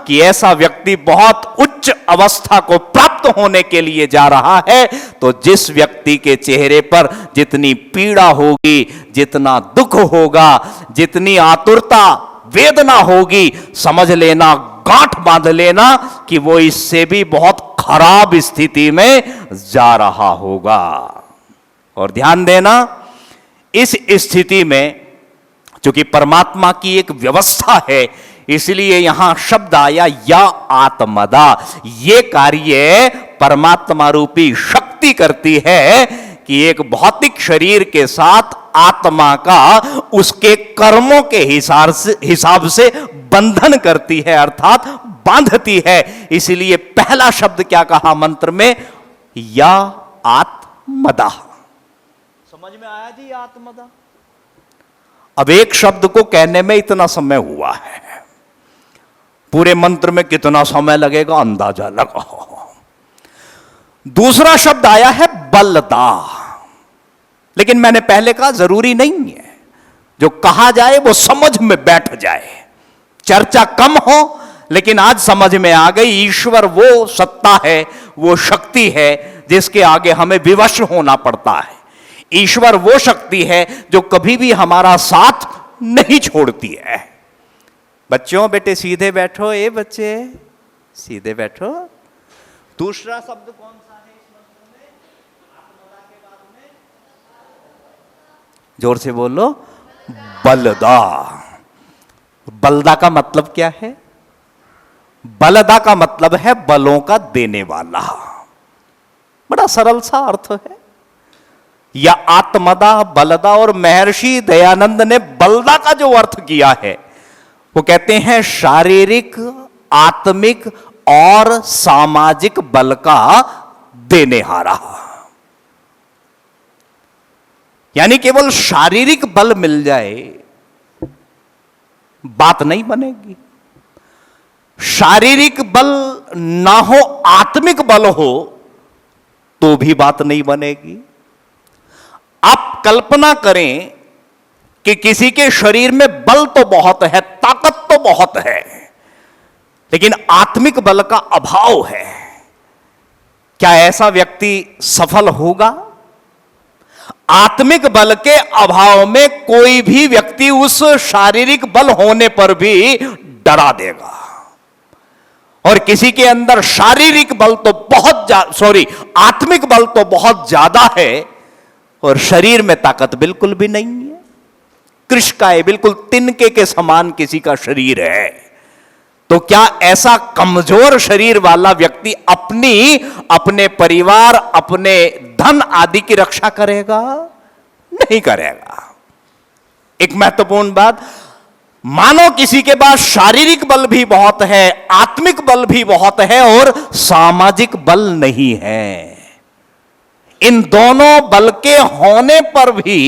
कि ऐसा व्यक्ति बहुत उच्च अवस्था को प्राप्त होने के लिए जा रहा है। तो जिस व्यक्ति के चेहरे पर जितनी पीड़ा होगी, जितना दुख होगा, जितनी आतुरता वेदना होगी, समझ लेना, गांठ बांध लेना कि वो इससे भी बहुत खराब स्थिति में जा रहा होगा। और ध्यान देना, इस स्थिति में चूंकि परमात्मा की एक व्यवस्था है, इसलिए यहां शब्द आया या आत्मदा। ये कार्य परमात्मा रूपी शक्ति करती है कि एक भौतिक शरीर के साथ आत्मा का उसके कर्मों के हिसाब से बंधन करती है, अर्थात बांधती है। इसलिए पहला शब्द क्या कहा मंत्र में? या आत्मदा। समझ में आया जी? आत्मदा। अब एक शब्द को कहने में इतना समय हुआ है, पूरे मंत्र में कितना समय लगेगा अंदाजा लगाओ। दूसरा शब्द आया है बलदा, लेकिन मैंने पहले कहा जरूरी नहीं है जो कहा जाए वो समझ में बैठ जाए, चर्चा कम हो लेकिन आज समझ में आ गई। ईश्वर वो सत्ता है, वो शक्ति है जिसके आगे हमें विवश होना पड़ता है। ईश्वर वो शक्ति है जो कभी भी हमारा साथ नहीं छोड़ती है। बच्चों बेटे सीधे बैठो, ए बच्चे सीधे बैठो। दूसरा शब्द कौन सा है इस मंत्र में? आत्मदा के बाद में जोर से बोलो, बलदा। बलदा का मतलब क्या है? बलदा का मतलब है बलों का देने वाला। बड़ा सरल सा अर्थ है। या आत्मदा, बलदा। और महर्षि दयानंद ने बलदा का जो अर्थ किया है वो कहते हैं शारीरिक, आत्मिक और सामाजिक बल का देने हारा। यानी केवल शारीरिक बल मिल जाए बात नहीं बनेगी, शारीरिक बल ना हो, आत्मिक बल हो तो भी बात नहीं बनेगी। आप कल्पना करें कि किसी के शरीर में बल तो बहुत है, ताकत तो बहुत है, लेकिन आत्मिक बल का अभाव है। क्या ऐसा व्यक्ति सफल होगा? आत्मिक बल के अभाव में कोई भी व्यक्ति उस शारीरिक बल होने पर भी डरा देगा। और किसी के अंदर शारीरिक बल तो बहुत आत्मिक बल तो बहुत ज्यादा है और शरीर में ताकत बिल्कुल भी नहीं है। कृष्णकाय, बिल्कुल तिनके के समान किसी का शरीर है, तो क्या ऐसा कमजोर शरीर वाला व्यक्ति अपने परिवार, अपने धन आदि की रक्षा करेगा? नहीं करेगा। एक महत्वपूर्ण बात, मानो किसी के पास शारीरिक बल भी बहुत है, आत्मिक बल भी बहुत है और सामाजिक बल नहीं है। इन दोनों बल के होने पर भी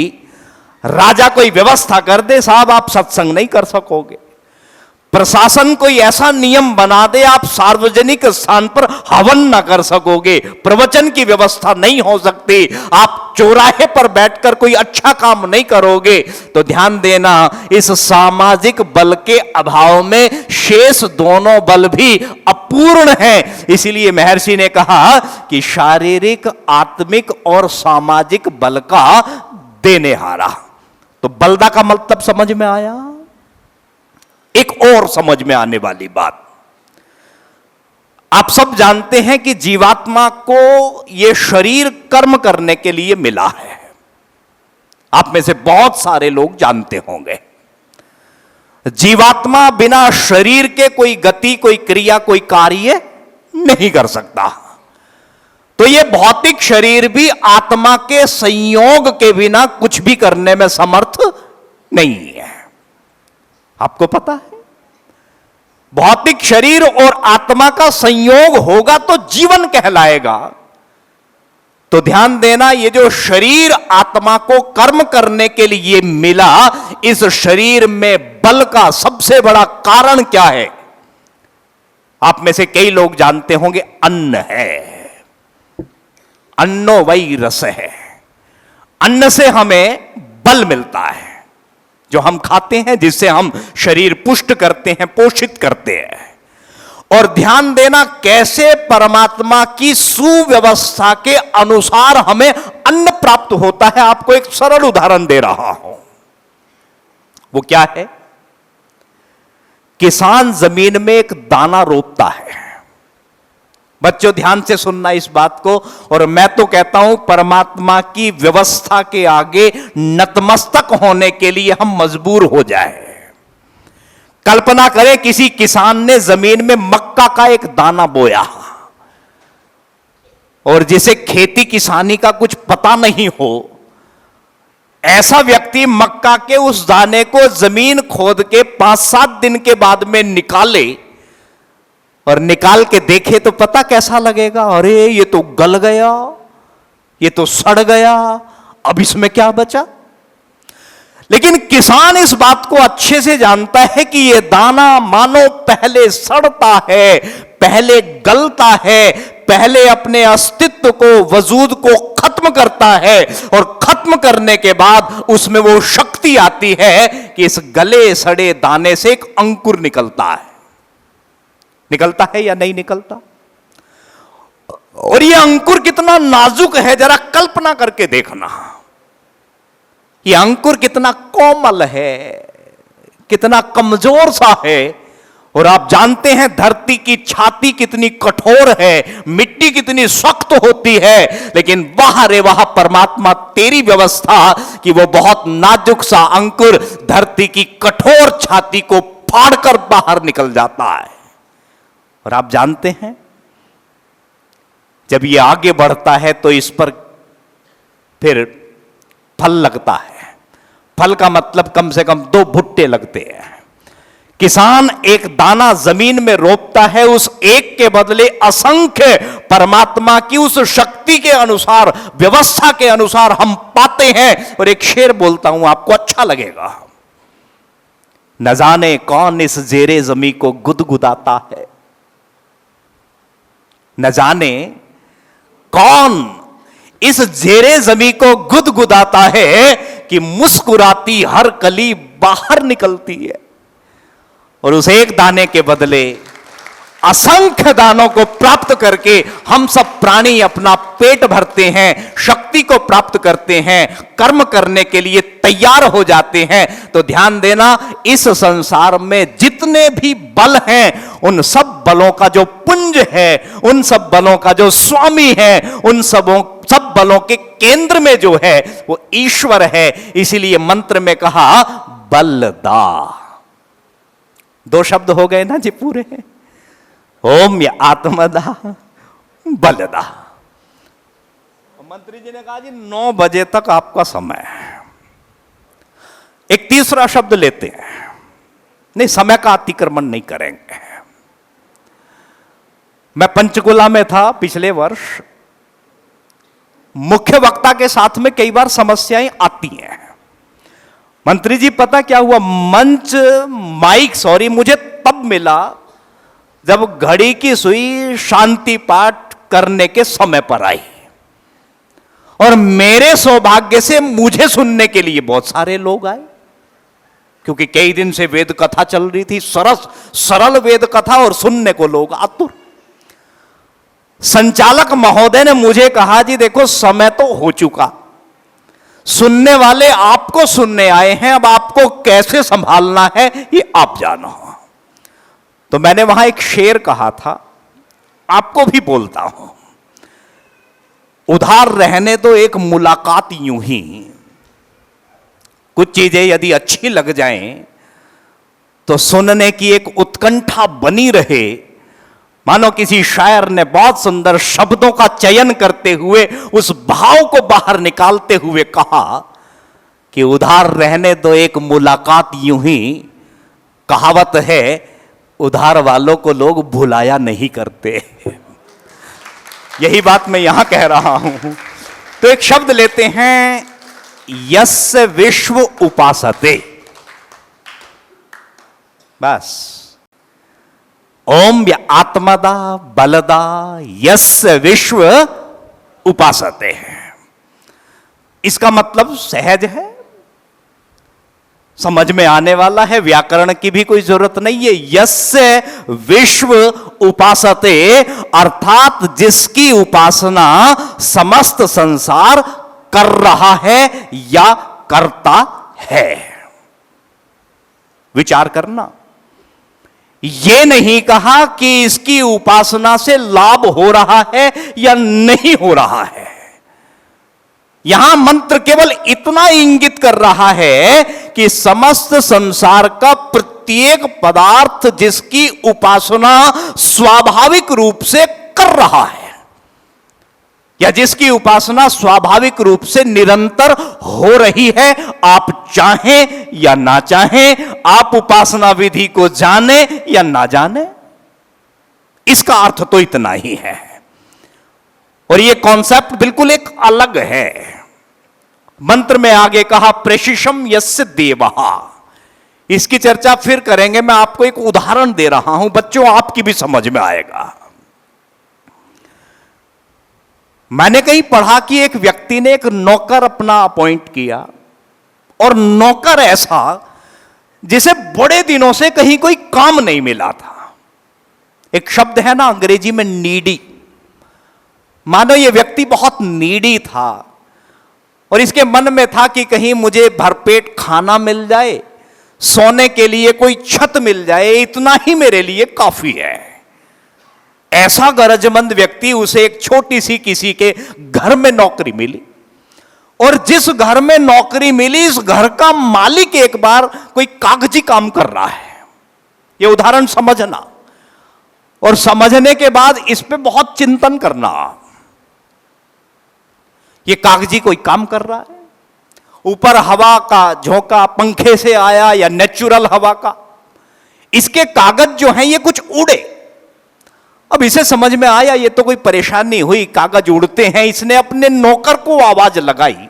राजा कोई व्यवस्था कर दे, साहब आप सत्संग नहीं कर सकोगे, प्रशासन कोई ऐसा नियम बना दे आप सार्वजनिक स्थान पर हवन ना कर सकोगे, प्रवचन की व्यवस्था नहीं हो सकती, आप चौराहे पर बैठकर कोई अच्छा काम नहीं करोगे, तो ध्यान देना इस सामाजिक बल के अभाव में शेष दोनों बल भी अपूर्ण हैं। इसीलिए महर्षि ने कहा कि शारीरिक, आत्मिक और सामाजिक बल का देने हारा। तो बलदा का मतलब समझ में आया। एक और समझ में आने वाली बात, आप सब जानते हैं कि जीवात्मा को यह शरीर कर्म करने के लिए मिला है। आप में से बहुत सारे लोग जानते होंगे जीवात्मा बिना शरीर के कोई गति, कोई क्रिया, कोई कार्य नहीं कर सकता। तो यह भौतिक शरीर भी आत्मा के संयोग के बिना कुछ भी करने में समर्थ नहीं है। आपको पता है, भौतिक शरीर और आत्मा का संयोग होगा तो जीवन कहलाएगा। तो ध्यान देना, ये जो शरीर आत्मा को कर्म करने के लिए मिला, इस शरीर में बल का सबसे बड़ा कारण क्या है? आप में से कई लोग जानते होंगे, अन्न है। अन्नो वही रस है। अन्न से हमें बल मिलता है, जो हम खाते हैं, जिससे हम शरीर पुष्ट करते हैं, पोषित करते हैं। और ध्यान देना, कैसे परमात्मा की सुव्यवस्था के अनुसार हमें अन्न प्राप्त होता है। आपको एक सरल उदाहरण दे रहा हूं। वो क्या है? किसान जमीन में एक दाना रोपता है। बच्चों ध्यान से सुनना इस बात को, और मैं तो कहता हूं परमात्मा की व्यवस्था के आगे नतमस्तक होने के लिए हम मजबूर हो जाए। कल्पना करें किसी किसान ने जमीन में मक्का का एक दाना बोया, और जिसे खेती किसानी का कुछ पता नहीं हो, ऐसा व्यक्ति मक्का के उस दाने को जमीन खोद के 5-7 दिन के बाद में निकाले और निकाल के देखे तो पता कैसा लगेगा? अरे ये तो गल गया, ये तो सड़ गया, अब इसमें क्या बचा? लेकिन किसान इस बात को अच्छे से जानता है कि यह दाना मानो पहले सड़ता है, पहले गलता है, पहले अपने अस्तित्व को, वजूद को खत्म करता है, और खत्म करने के बाद उसमें वो शक्ति आती है कि इस गले सड़े दाने से एक अंकुर निकलता है। निकलता है या नहीं निकलता? और यह अंकुर कितना नाजुक है, जरा कल्पना करके देखना। यह अंकुर कितना कोमल है, कितना कमजोर सा है। और आप जानते हैं धरती की छाती कितनी कठोर है, मिट्टी कितनी सख्त होती है, लेकिन वहां रे वहां परमात्मा तेरी व्यवस्था कि वो बहुत नाजुक सा अंकुर धरती की कठोर छाती को फाड़कर बाहर निकल जाता है। और आप जानते हैं जब ये आगे बढ़ता है तो इस पर फिर फल लगता है। फल का मतलब कम से कम 2 भुट्टे लगते हैं। किसान एक दाना जमीन में रोपता है, उस एक के बदले असंख्य परमात्मा की उस शक्ति के अनुसार, व्यवस्था के अनुसार हम पाते हैं। और एक शेर बोलता हूं, आपको अच्छा लगेगा। न जाने कौन इस जेरे जमी को गुदगुदाता है, न जाने कौन इस जेरे जमी को गुदगुदाता है कि मुस्कुराती हर कली बाहर निकलती है। और उस एक दाने के बदले असंख्य दानों को प्राप्त करके हम सब प्राणी अपना पेट भरते हैं, शक्ति को प्राप्त करते हैं, कर्म करने के लिए तैयार हो जाते हैं। तो ध्यान देना, इस संसार में जितने भी बल हैं, उन सब बलों का जो पुंज है, उन सब बलों का जो स्वामी है, उन सब बलों के केंद्र में जो है वो ईश्वर है। इसीलिए मंत्र में कहा बलदा। 2 शब्द हो गए ना जी पूरे। ओम या आत्मदा बलदा। मंत्री जी ने कहा जी 9 बजे तक आपका समय है। एक तीसरा शब्द लेते हैं, नहीं समय का अतिक्रमण नहीं करेंगे। मैं पंचकुला में था पिछले वर्ष। मुख्य वक्ता के साथ में कई बार समस्याएं आती हैं। मंत्री जी पता क्या हुआ, मुझे तब मिला जब घड़ी की सुई शांति पाठ करने के समय पर आई। और मेरे सौभाग्य से मुझे सुनने के लिए बहुत सारे लोग आए, क्योंकि कई दिन से वेद कथा चल रही थी, सरल वेद कथा, और सुनने को लोग आतुर। संचालक महोदय ने मुझे कहा, जी देखो समय तो हो चुका, सुनने वाले आपको सुनने आए हैं, अब आपको कैसे संभालना है ये आप जानो। तो मैंने वहां एक शेर कहा था, आपको भी बोलता हूं, उधार रहने तो एक मुलाकात यूं ही। कुछ चीजें यदि अच्छी लग जाएं तो सुनने की एक उत्कंठा बनी रहे। मानो किसी शायर ने बहुत सुंदर शब्दों का चयन करते हुए उस भाव को बाहर निकालते हुए कहा कि उधार रहने दो एक मुलाकात यूं ही। कहावत है, उधार वालों को लोग भुलाया नहीं करते। यही बात मैं यहां कह रहा हूं। तो एक शब्द लेते हैं, यस्य विश्व उपासते। बस, ओम या आत्मदा बलदा यस्य विश्व उपासते हैं। इसका मतलब सहज है, समझ में आने वाला है, व्याकरण की भी कोई जरूरत नहीं है। यस्य विश्व उपासते, अर्थात जिसकी उपासना समस्त संसार कर रहा है या करता है। विचार करना, यह नहीं कहा कि इसकी उपासना से लाभ हो रहा है या नहीं हो रहा है। यहां मंत्र केवल इतना इंगित कर रहा है कि समस्त संसार का प्रत्येक पदार्थ जिसकी उपासना स्वाभाविक रूप से कर रहा है, या जिसकी उपासना स्वाभाविक रूप से निरंतर हो रही है, आप चाहें या ना चाहें, आप उपासना विधि को जाने या ना जाने, इसका अर्थ तो इतना ही है। और यह कॉन्सेप्ट बिल्कुल एक अलग है। मंत्र में आगे कहा, प्रेषिषम यस्य देवः। इसकी चर्चा फिर करेंगे, मैं आपको एक उदाहरण दे रहा हूं, बच्चों आपकी भी समझ में आएगा। मैंने कहीं पढ़ा कि एक व्यक्ति ने एक नौकर अपना अपॉइंट किया, और नौकर ऐसा जिसे बड़े दिनों से कहीं कोई काम नहीं मिला था। एक शब्द है ना अंग्रेजी में नीडी। मानो ये व्यक्ति बहुत नीडी था, और इसके मन में था कि कहीं मुझे भरपेट खाना मिल जाए, सोने के लिए कोई छत मिल जाए, इतना ही मेरे लिए काफी है। ऐसा गरजमंद व्यक्ति, उसे एक छोटी सी किसी के घर में नौकरी मिली, और जिस घर में नौकरी मिली, इस घर का मालिक एक बार कोई कागजी काम कर रहा है। यह उदाहरण समझना, और समझने के बाद इस पे बहुत चिंतन करना। ये कागजी कोई काम कर रहा है, ऊपर हवा का झोंका पंखे से आया या नेचुरल हवा का, इसके कागज जो हैं ये कुछ उड़े। अब इसे समझ में आया ये तो कोई परेशानी हुई, कागज उड़ते हैं। इसने अपने नौकर को आवाज लगाई,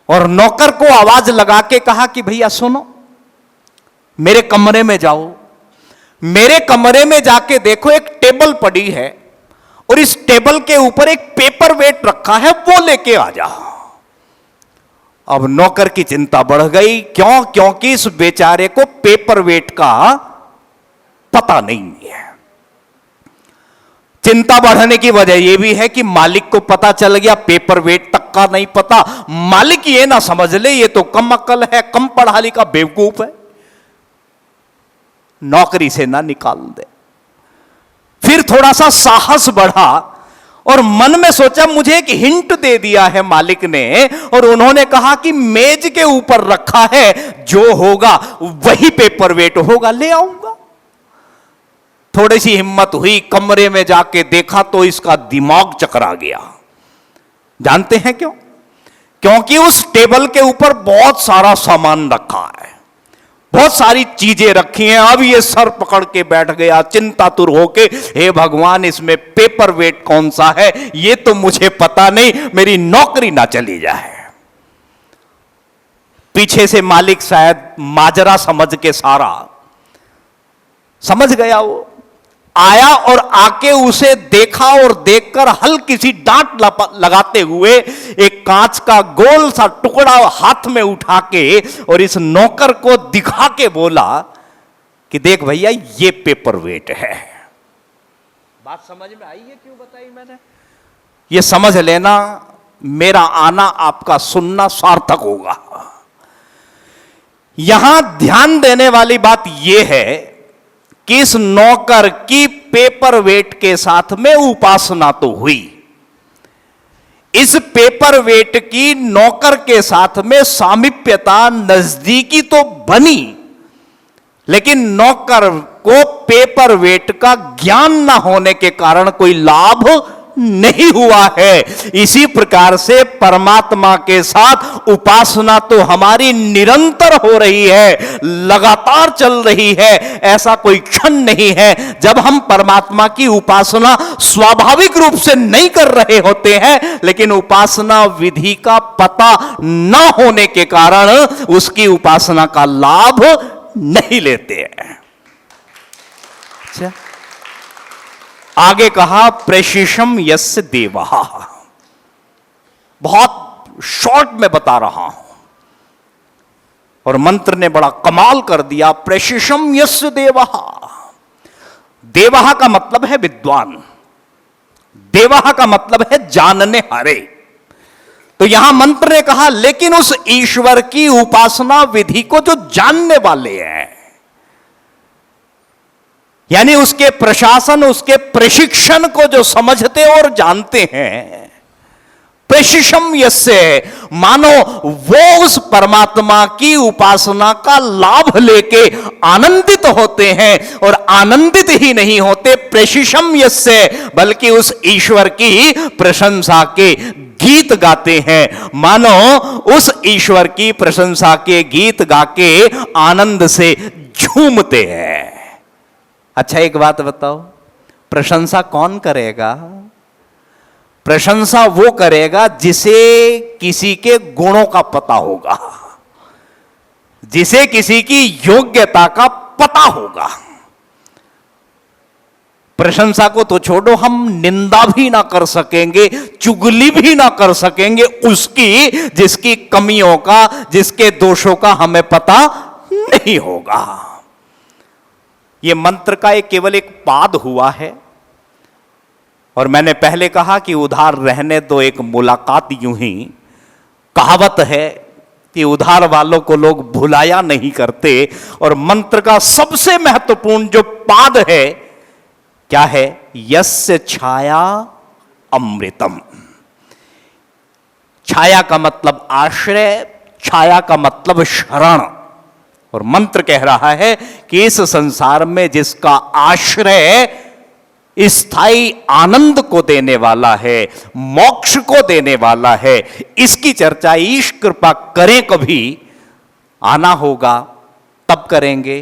और नौकर को आवाज लगा के कहा कि भैया सुनो, मेरे कमरे में जाओ, मेरे कमरे में जाके देखो एक टेबल पड़ी है, और इस टेबल के ऊपर एक पेपर वेट रखा है, वो लेके आ जाओ। अब नौकर की चिंता बढ़ गई। क्यों? क्योंकि इस बेचारे को पेपर वेट का पता नहीं है। चिंता बढ़ने की वजह यह भी है कि मालिक को पता चल गया, पेपर वेट तक का नहीं पता। मालिक ये ना समझ ले ये तो कम अक्ल है, कम पढ़ा लिखा बेवकूफ है, नौकरी से ना निकाल दे। फिर थोड़ा सा साहस बढ़ा, और मन में सोचा मुझे एक हिंट दे दिया है मालिक ने, और उन्होंने कहा कि मेज के ऊपर रखा है, जो होगा वही पेपर वेट होगा, ले आऊंगा। थोड़ी सी हिम्मत हुई, कमरे में जाके देखा तो इसका दिमाग चकरा गया। जानते हैं क्यों? क्योंकि उस टेबल के ऊपर बहुत सारा सामान रखा है, बहुत सारी चीजें रखी हैं। अब ये सर पकड़ के बैठ गया, चिंतातुर होके, हे भगवान इसमें पेपर वेट कौन सा है, ये तो मुझे पता नहीं, मेरी नौकरी ना चली जाए। पीछे से मालिक शायद माजरा समझ के सारा समझ गया वो, आया और आके उसे देखा और देखकर हल्की सी डांट लगाते हुए एक कांच का गोल सा टुकड़ा हाथ में उठा के और इस नौकर को दिखा के बोला कि देख भैया ये पेपर वेट है। बात समझ में आई है क्यों बताई मैंने? ये समझ लेना मेरा आना आपका सुनना सार्थक होगा। यहां ध्यान देने वाली बात यह है कि इस नौकर की पेपर वेट के साथ में उपासना तो हुई, इस पेपर वेट की नौकर के साथ में सामीप्यता नजदीकी तो बनी, लेकिन नौकर को पेपर वेट का ज्ञान न होने के कारण कोई लाभ नहीं हुआ है। इसी प्रकार से परमात्मा के साथ उपासना तो हमारी निरंतर हो रही है, लगातार चल रही है। ऐसा कोई क्षण नहीं है जब हम परमात्मा की उपासना स्वाभाविक रूप से नहीं कर रहे होते हैं, लेकिन उपासना विधि का पता न होने के कारण उसकी उपासना का लाभ नहीं लेते हैं। अच्छा, आगे कहा प्रेषिषम यस्य देवः। बहुत शॉर्ट में बता रहा हूं और मंत्र ने बड़ा कमाल कर दिया। प्रेषिषम यस्य देवः, देवः का मतलब है विद्वान, देवः का मतलब है जानने हारे। तो यहां मंत्र ने कहा लेकिन उस ईश्वर की उपासना विधि को जो जानने वाले हैं, यानी उसके प्रशासन उसके प्रशिक्षण को जो समझते और जानते हैं, प्रशिक्षम यस्य, मानो वो उस परमात्मा की उपासना का लाभ लेके आनंदित होते हैं, और आनंदित ही नहीं होते प्रशिक्षम यस्य, बल्कि उस ईश्वर की प्रशंसा के गीत गाते हैं। मानो उस ईश्वर की प्रशंसा के गीत गा के आनंद से झूमते हैं। अच्छा एक बात बताओ, प्रशंसा कौन करेगा? प्रशंसा वो करेगा जिसे किसी के गुणों का पता होगा, जिसे किसी की योग्यता का पता होगा। प्रशंसा को तो छोड़ो, हम निंदा भी ना कर सकेंगे, चुगली भी ना कर सकेंगे उसकी जिसकी कमियों का, जिसके दोषों का हमें पता नहीं होगा। यह मंत्र का केवल एक पाद हुआ है, और मैंने पहले कहा कि उधार रहने दो एक मुलाकात। यूं ही कहावत है कि उधार वालों को लोग भुलाया नहीं करते, और मंत्र का सबसे महत्वपूर्ण जो पाद है क्या है? यस्य छाया अमृतम। छाया का मतलब आश्रय, छाया का मतलब शरण, और मंत्र कह रहा है कि इस संसार में जिसका आश्रय स्थायी आनंद को देने वाला है, मोक्ष को देने वाला है, इसकी चर्चा ईश कृपा करें कभी आना होगा तब करेंगे,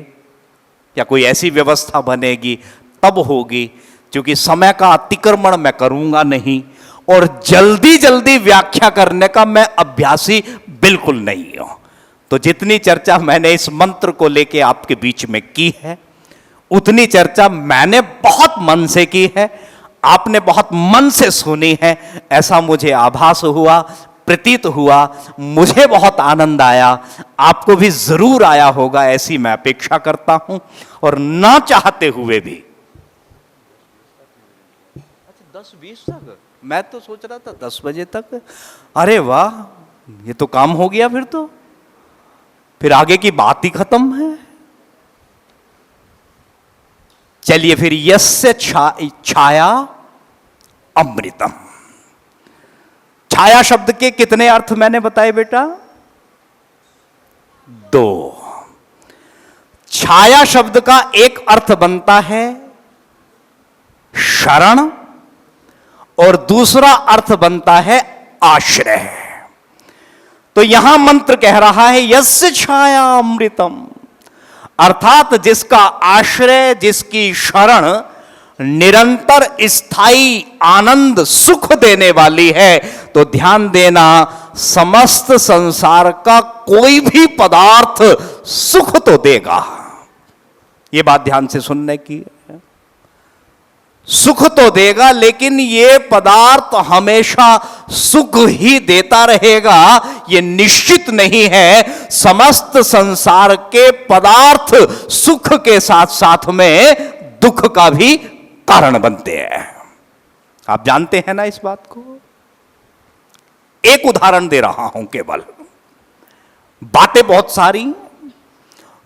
या कोई ऐसी व्यवस्था बनेगी तब होगी, क्योंकि समय का अतिक्रमण मैं करूंगा नहीं, और जल्दी जल्दी व्याख्या करने का मैं अभ्यासी बिल्कुल नहीं हूं। तो जितनी चर्चा मैंने इस मंत्र को लेके आपके बीच में की है, उतनी चर्चा मैंने बहुत मन से की है, आपने बहुत मन से सुनी है। ऐसा मुझे आभास हुआ, प्रतीत हुआ, मुझे बहुत आनंद आया, आपको भी जरूर आया होगा ऐसी मैं अपेक्षा करता हूं। और ना चाहते हुए भी 10-20 तक, मैं तो सोच रहा था 10 बजे तक। अरे वाह, ये तो काम हो गया, फिर आगे की बात ही खत्म है। चलिए फिर यस्य छाया अमृतम। छाया शब्द के कितने अर्थ मैंने बताए बेटा? 2। छाया शब्द का एक अर्थ बनता है शरण, और दूसरा अर्थ बनता है आश्रय। तो यहां मंत्र कह रहा है यस्य छाया अमृतम, अर्थात जिसका आश्रय, जिसकी शरण निरंतर स्थायी आनंद सुख देने वाली है। तो ध्यान देना, समस्त संसार का कोई भी पदार्थ सुख तो देगा, ये बात ध्यान से सुनने की है। सुख तो देगा, लेकिन ये पदार्थ हमेशा सुख ही देता रहेगा ये निश्चित नहीं है। समस्त संसार के पदार्थ सुख के साथ साथ में दुख का भी कारण बनते हैं। आप जानते हैं ना इस बात को। एक उदाहरण दे रहा हूं केवल, बातें बहुत सारी,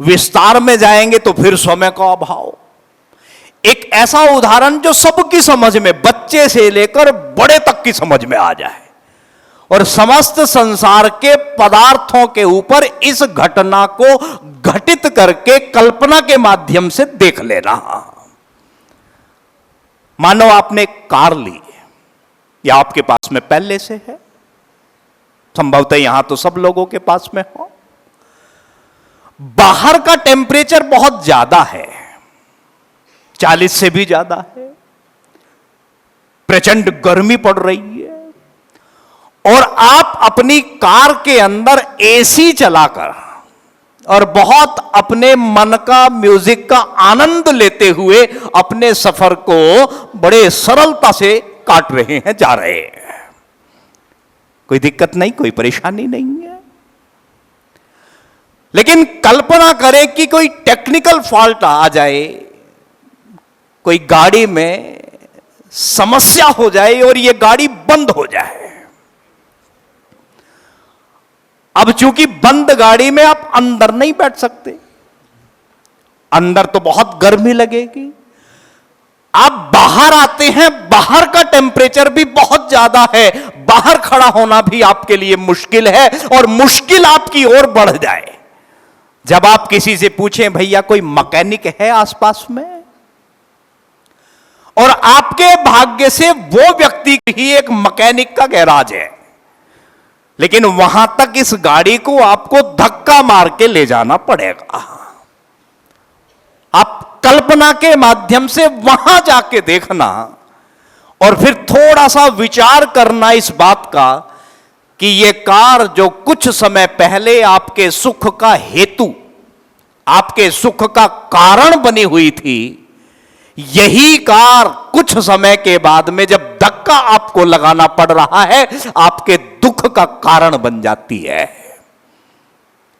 विस्तार में जाएंगे तो फिर समय का अभाव। एक ऐसा उदाहरण जो सबकी समझ में, बच्चे से लेकर बड़े तक की समझ में आ जाए और समस्त संसार के पदार्थों के ऊपर इस घटना को घटित करके कल्पना के माध्यम से देख लेना। मानो आपने कार ली, या आपके पास में पहले से है, संभवतः यहां तो सब लोगों के पास में हो। बाहर का टेम्परेचर बहुत ज्यादा है, 40 से भी ज्यादा है, प्रचंड गर्मी पड़ रही है, और आप अपनी कार के अंदर एसी चलाकर और बहुत अपने मन का, म्यूजिक का आनंद लेते हुए अपने सफर को बड़े सरलता से काट रहे हैं, जा रहे हैं। कोई दिक्कत नहीं, कोई परेशानी नहीं है। लेकिन कल्पना करें कि कोई टेक्निकल फॉल्ट आ जाए, कोई गाड़ी में समस्या हो जाए और यह गाड़ी बंद हो जाए। अब चूंकि बंद गाड़ी में आप अंदर नहीं बैठ सकते, अंदर तो बहुत गर्मी लगेगी। आप बाहर आते हैं, बाहर का टेम्परेचर भी बहुत ज्यादा है, बाहर खड़ा होना भी आपके लिए मुश्किल है, और मुश्किल आपकी ओर बढ़ जाए जब आप किसी से पूछें, भैया कोई मैकेनिक है आसपास में, और आपके भाग्य से वो व्यक्ति ही एक मैकेनिक का गैराज है, लेकिन वहां तक इस गाड़ी को आपको धक्का मार के ले जाना पड़ेगा। आप कल्पना के माध्यम से वहां जाके देखना और फिर थोड़ा सा विचार करना इस बात का कि यह कार जो कुछ समय पहले आपके सुख का हेतु, आपके सुख का कारण बनी हुई थी, यही कार कुछ समय के बाद में जब धक्का आपको लगाना पड़ रहा है, आपके दुख का कारण बन जाती है।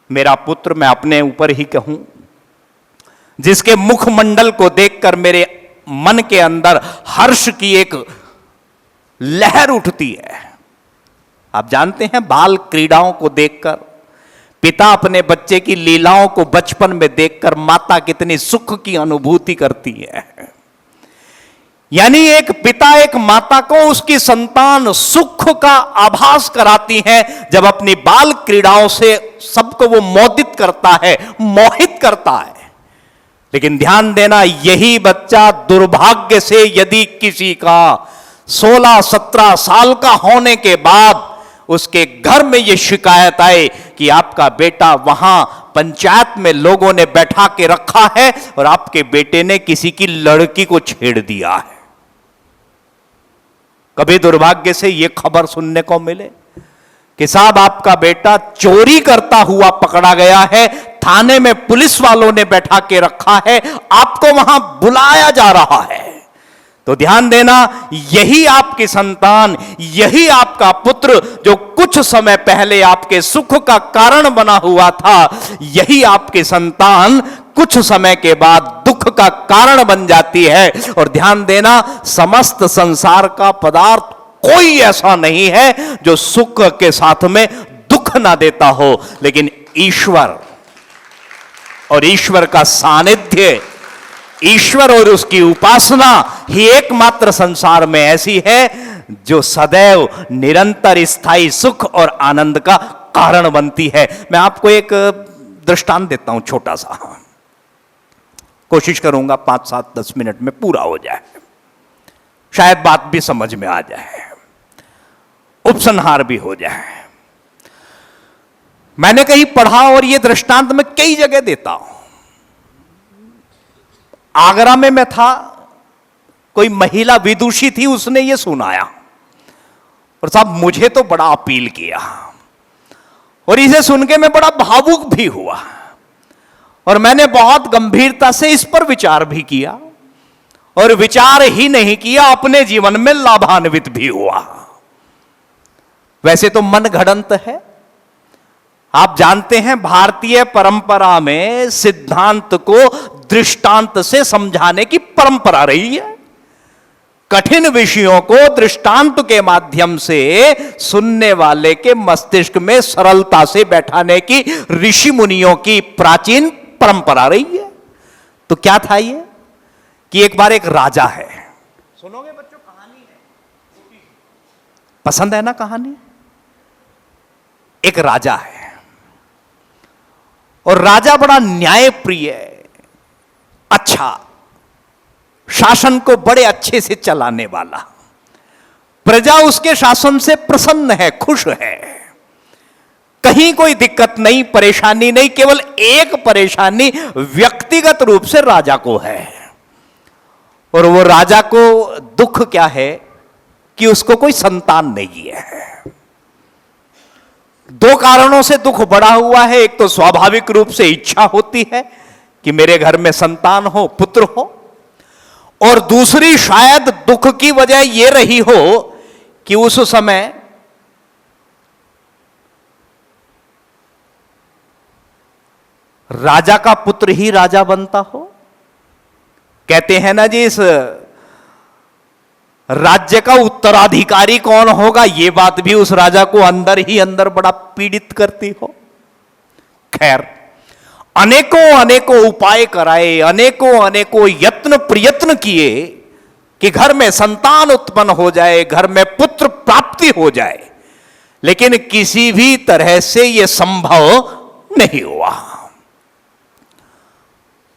मेरा पुत्र, मैं अपने ऊपर ही कहूं, जिसके मुखमंडल को देखकर मेरे मन के अंदर हर्ष की एक लहर उठती है। आप जानते हैं, बाल क्रीड़ाओं को देखकर, पिता अपने बच्चे की लीलाओं को बचपन में देखकर माता कितनी सुख की अनुभूति करती है। यानी एक पिता एक माता को उसकी संतान सुख का आभास कराती है जब अपनी बाल क्रीड़ाओं से सबको वो मोदित करता है, मोहित करता है। लेकिन ध्यान देना, यही बच्चा दुर्भाग्य से यदि किसी का 16-17 साल का होने के बाद उसके घर में यह शिकायत आए कि आपका बेटा वहां पंचायत में लोगों ने बैठा के रखा है और आपके बेटे ने किसी की लड़की को छेड़ दिया है, कभी दुर्भाग्य से यह खबर सुनने को मिले कि साहब आपका बेटा चोरी करता हुआ पकड़ा गया है, थाने में पुलिस वालों ने बैठा के रखा है, आपको वहां बुलाया जा रहा है, तो ध्यान देना, यही आपकी संतान, यही आपका पुत्र जो कुछ समय पहले आपके सुख का कारण बना हुआ था, यही आपकी संतान कुछ समय के बाद दुख का कारण बन जाती है। और ध्यान देना, समस्त संसार का पदार्थ कोई ऐसा नहीं है जो सुख के साथ में दुख ना देता हो, लेकिन ईश्वर और ईश्वर का सानिध्य, ईश्वर और उसकी उपासना ही एकमात्र संसार में ऐसी है जो सदैव निरंतर स्थायी सुख और आनंद का कारण बनती है। मैं आपको एक दृष्टांत देता हूं, छोटा सा, कोशिश करूंगा 5-7-10 मिनट में पूरा हो जाए, शायद बात भी समझ में आ जाए, उपसंहार भी हो जाए। मैंने कहीं पढ़ा और यह दृष्टांत मैं कई जगह देता हूं। आगरा में मैं था, कोई महिला विदुषी थी, उसने यह सुनाया और साहब मुझे तो बड़ा अपील किया और इसे सुन के मैं बड़ा भावुक भी हुआ। और मैंने बहुत गंभीरता से इस पर विचार भी किया, और विचार ही नहीं किया, अपने जीवन में लाभान्वित भी हुआ। वैसे तो मन घड़ंत है। आप जानते हैं भारतीय परंपरा में सिद्धांत को दृष्टांत से समझाने की परंपरा रही है। कठिन विषयों को दृष्टांत के माध्यम से सुनने वाले के मस्तिष्क में सरलता से बैठाने की ऋषि मुनियों की प्राचीन परंपरा रही है। तो क्या था ये कि एक बार एक राजा है, सुनोगे बच्चों, कहानी है, पसंद है ना कहानी। एक राजा है और राजा बड़ा न्यायप्रिय, अच्छा, शासन को बड़े अच्छे से चलाने वाला। प्रजा उसके शासन से प्रसन्न है, खुश है, कहीं कोई दिक्कत नहीं, परेशानी नहीं। केवल एक परेशानी व्यक्तिगत रूप से राजा को है, और वो राजा को दुख क्या है कि उसको कोई संतान नहीं है। दो कारणों से दुख बढ़ा हुआ है। एक तो स्वाभाविक रूप से इच्छा होती है कि मेरे घर में संतान हो, पुत्र हो, और दूसरी शायद दुख की वजह यह रही हो कि उस समय राजा का पुत्र ही राजा बनता हो। कहते हैं ना जी, इस राज्य का उत्तराधिकारी कौन होगा, यह बात भी उस राजा को अंदर ही अंदर बड़ा पीड़ित करती हो। खैर, अनेकों अनेकों उपाय कराए, अनेकों अनेकों यत्न प्रयत्न किए कि घर में संतान उत्पन्न हो जाए, घर में पुत्र प्राप्ति हो जाए, लेकिन किसी भी तरह से यह संभव नहीं हुआ।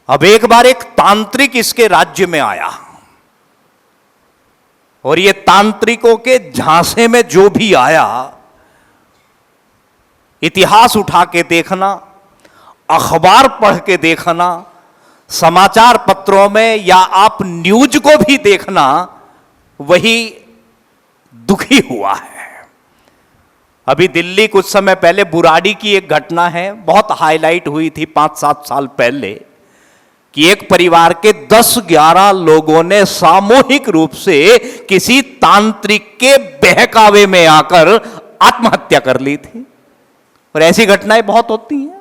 अब एक बार एक तांत्रिक इसके राज्य में आया, और ये तांत्रिकों के झांसे में जो भी आया, इतिहास उठा के देखना, अखबार पढ़ के देखना, समाचार पत्रों में या आप न्यूज को भी देखना, वही दुखी हुआ है। अभी दिल्ली कुछ समय पहले बुराड़ी की एक घटना है, बहुत हाईलाइट हुई थी 5-7 साल पहले, कि एक परिवार के 10-11 लोगों ने सामूहिक रूप से किसी तांत्रिक के बहकावे में आकर आत्महत्या कर ली थी। और ऐसी घटनाएं बहुत होती हैं।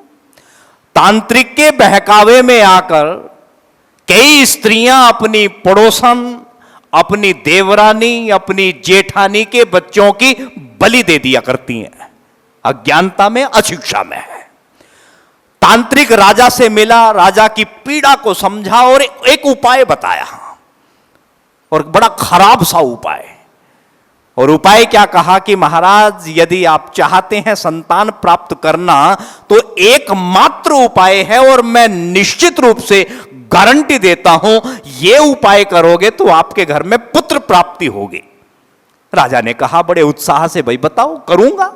तांत्रिक के बहकावे में आकर कई स्त्रियां अपनी पड़ोसन, अपनी देवरानी, अपनी जेठानी के बच्चों की बलि दे दिया करती हैं, अज्ञानता में, अशिक्षा में। तांत्रिक राजा से मिला, राजा की पीड़ा को समझा और एक उपाय बताया, और बड़ा खराब सा उपाय। और उपाय क्या कहा कि महाराज, यदि आप चाहते हैं संतान प्राप्त करना तो एकमात्र उपाय है, और मैं निश्चित रूप से गारंटी देता हूं, यह उपाय करोगे तो आपके घर में पुत्र प्राप्ति होगी। राजा ने कहा बड़े उत्साह से, भाई बताओ, करूंगा।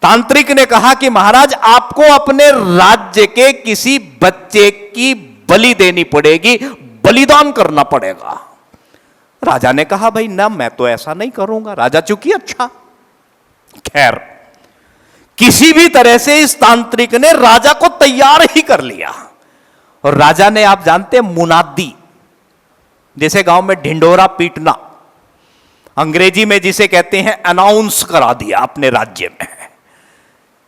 तांत्रिक ने कहा कि महाराज, आपको अपने राज्य के किसी बच्चे की बलि देनी पड़ेगी, बलिदान करना पड़ेगा। राजा ने कहा भाई ना, मैं तो ऐसा नहीं करूंगा। राजा चूंकि अच्छा, खैर किसी भी तरह से इस तांत्रिक ने राजा को तैयार ही कर लिया। और राजा ने, आप जानते हैं, मुनादी, जैसे गांव में ढिंडोरा पीटना, अंग्रेजी में जिसे कहते हैं, अनाउंस करा दिया अपने राज्य में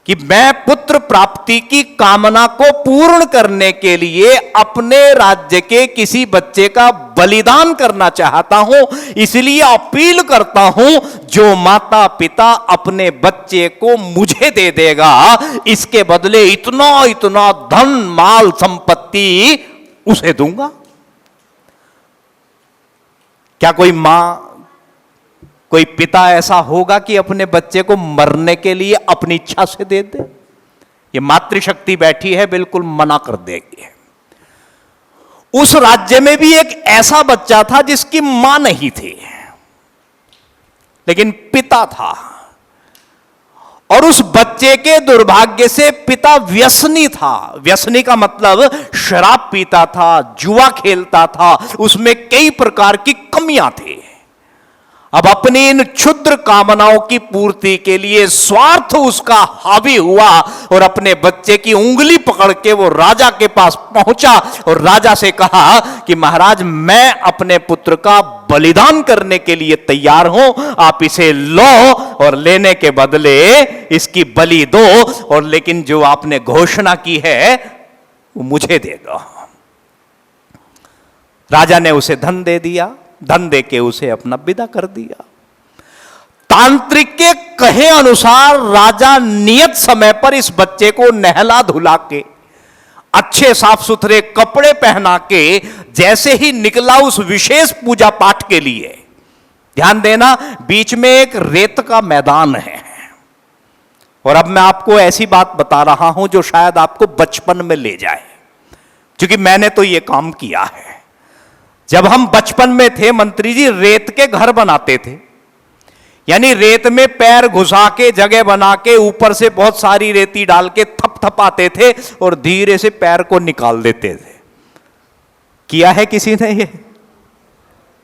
कि मैं पुत्र प्राप्ति की कामना को पूर्ण करने के लिए अपने राज्य के किसी बच्चे का बलिदान करना चाहता हूं। इसलिए अपील करता हूं, जो माता पिता अपने बच्चे को मुझे दे देगा, इसके बदले इतना इतना धन माल संपत्ति उसे दूंगा। क्या कोई मां, कोई पिता ऐसा होगा कि अपने बच्चे को मरने के लिए अपनी इच्छा से दे दे? ये मातृशक्ति बैठी है, बिल्कुल मना कर देगी। उस राज्य में भी एक ऐसा बच्चा था जिसकी मां नहीं थी, लेकिन पिता था, और उस बच्चे के दुर्भाग्य से पिता व्यसनी था। व्यसनी का मतलब शराब पीता था, जुआ खेलता था, उसमें कई प्रकार की कमियां थी। अब अपनी इन क्षुद्र कामनाओं की पूर्ति के लिए स्वार्थ उसका हावी हुआ और अपने बच्चे की उंगली पकड़ के वो राजा के पास पहुंचा और राजा से कहा कि महाराज, मैं अपने पुत्र का बलिदान करने के लिए तैयार हूं, आप इसे लो और लेने के बदले इसकी बलि दो, और लेकिन जो आपने घोषणा की है वो मुझे दे दो। राजा ने उसे धन दे दिया, धन दे के उसे अपना विदा कर दिया। तांत्रिक के कहे अनुसार राजा नियत समय पर इस बच्चे को नहला धुला के, अच्छे साफ सुथरे कपड़े पहना के जैसे ही निकला उस विशेष पूजा पाठ के लिए, ध्यान देना बीच में एक रेत का मैदान है। और अब मैं आपको ऐसी बात बता रहा हूं जो शायद आपको बचपन में ले जाए, क्योंकि मैंने तो यह काम किया है। जब हम बचपन में थे मंत्री जी, रेत के घर बनाते थे, यानी रेत में पैर घुसा के जगह बना के ऊपर से बहुत सारी रेती डाल के थपथपाते थे और धीरे से पैर को निकाल देते थे। किया है किसी ने ये?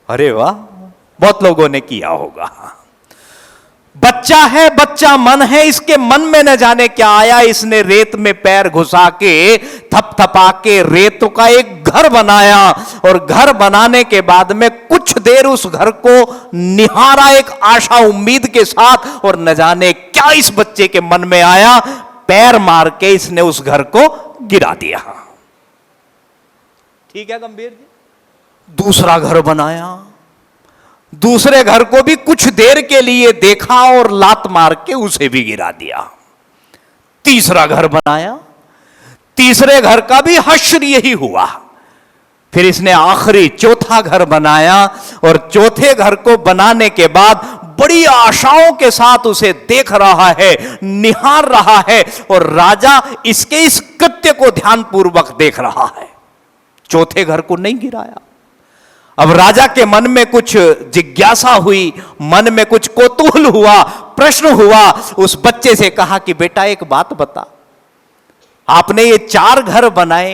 अरे वाह, बहुत लोगों ने किया होगा। बच्चा है, बच्चा मन है, इसके मन में न जाने क्या आया, इसने रेत में पैर घुसा के थपथपा के रेत का एक घर बनाया और घर बनाने के बाद में कुछ देर उस घर को निहारा एक आशा उम्मीद के साथ, और न जाने क्या इस बच्चे के मन में आया, पैर मार के इसने उस घर को गिरा दिया। ठीक है गंभीर जी? दूसरा घर बनाया, दूसरे घर को भी कुछ देर के लिए देखा और लात मार के उसे भी गिरा दिया। तीसरा घर बनाया, तीसरे घर का भी हश्र यही हुआ। फिर इसने आखिरी चौथा घर बनाया और चौथे घर को बनाने के बाद बड़ी आशाओं के साथ उसे देख रहा है, निहार रहा है, और राजा इसके इस कृत्य को ध्यानपूर्वक देख रहा है। चौथे घर को नहीं गिराया। अब राजा के मन में कुछ जिज्ञासा हुई, मन में कुछ कौतूहल हुआ, प्रश्न हुआ। उस बच्चे से कहा कि बेटा एक बात बता, आपने ये 4 घर बनाए,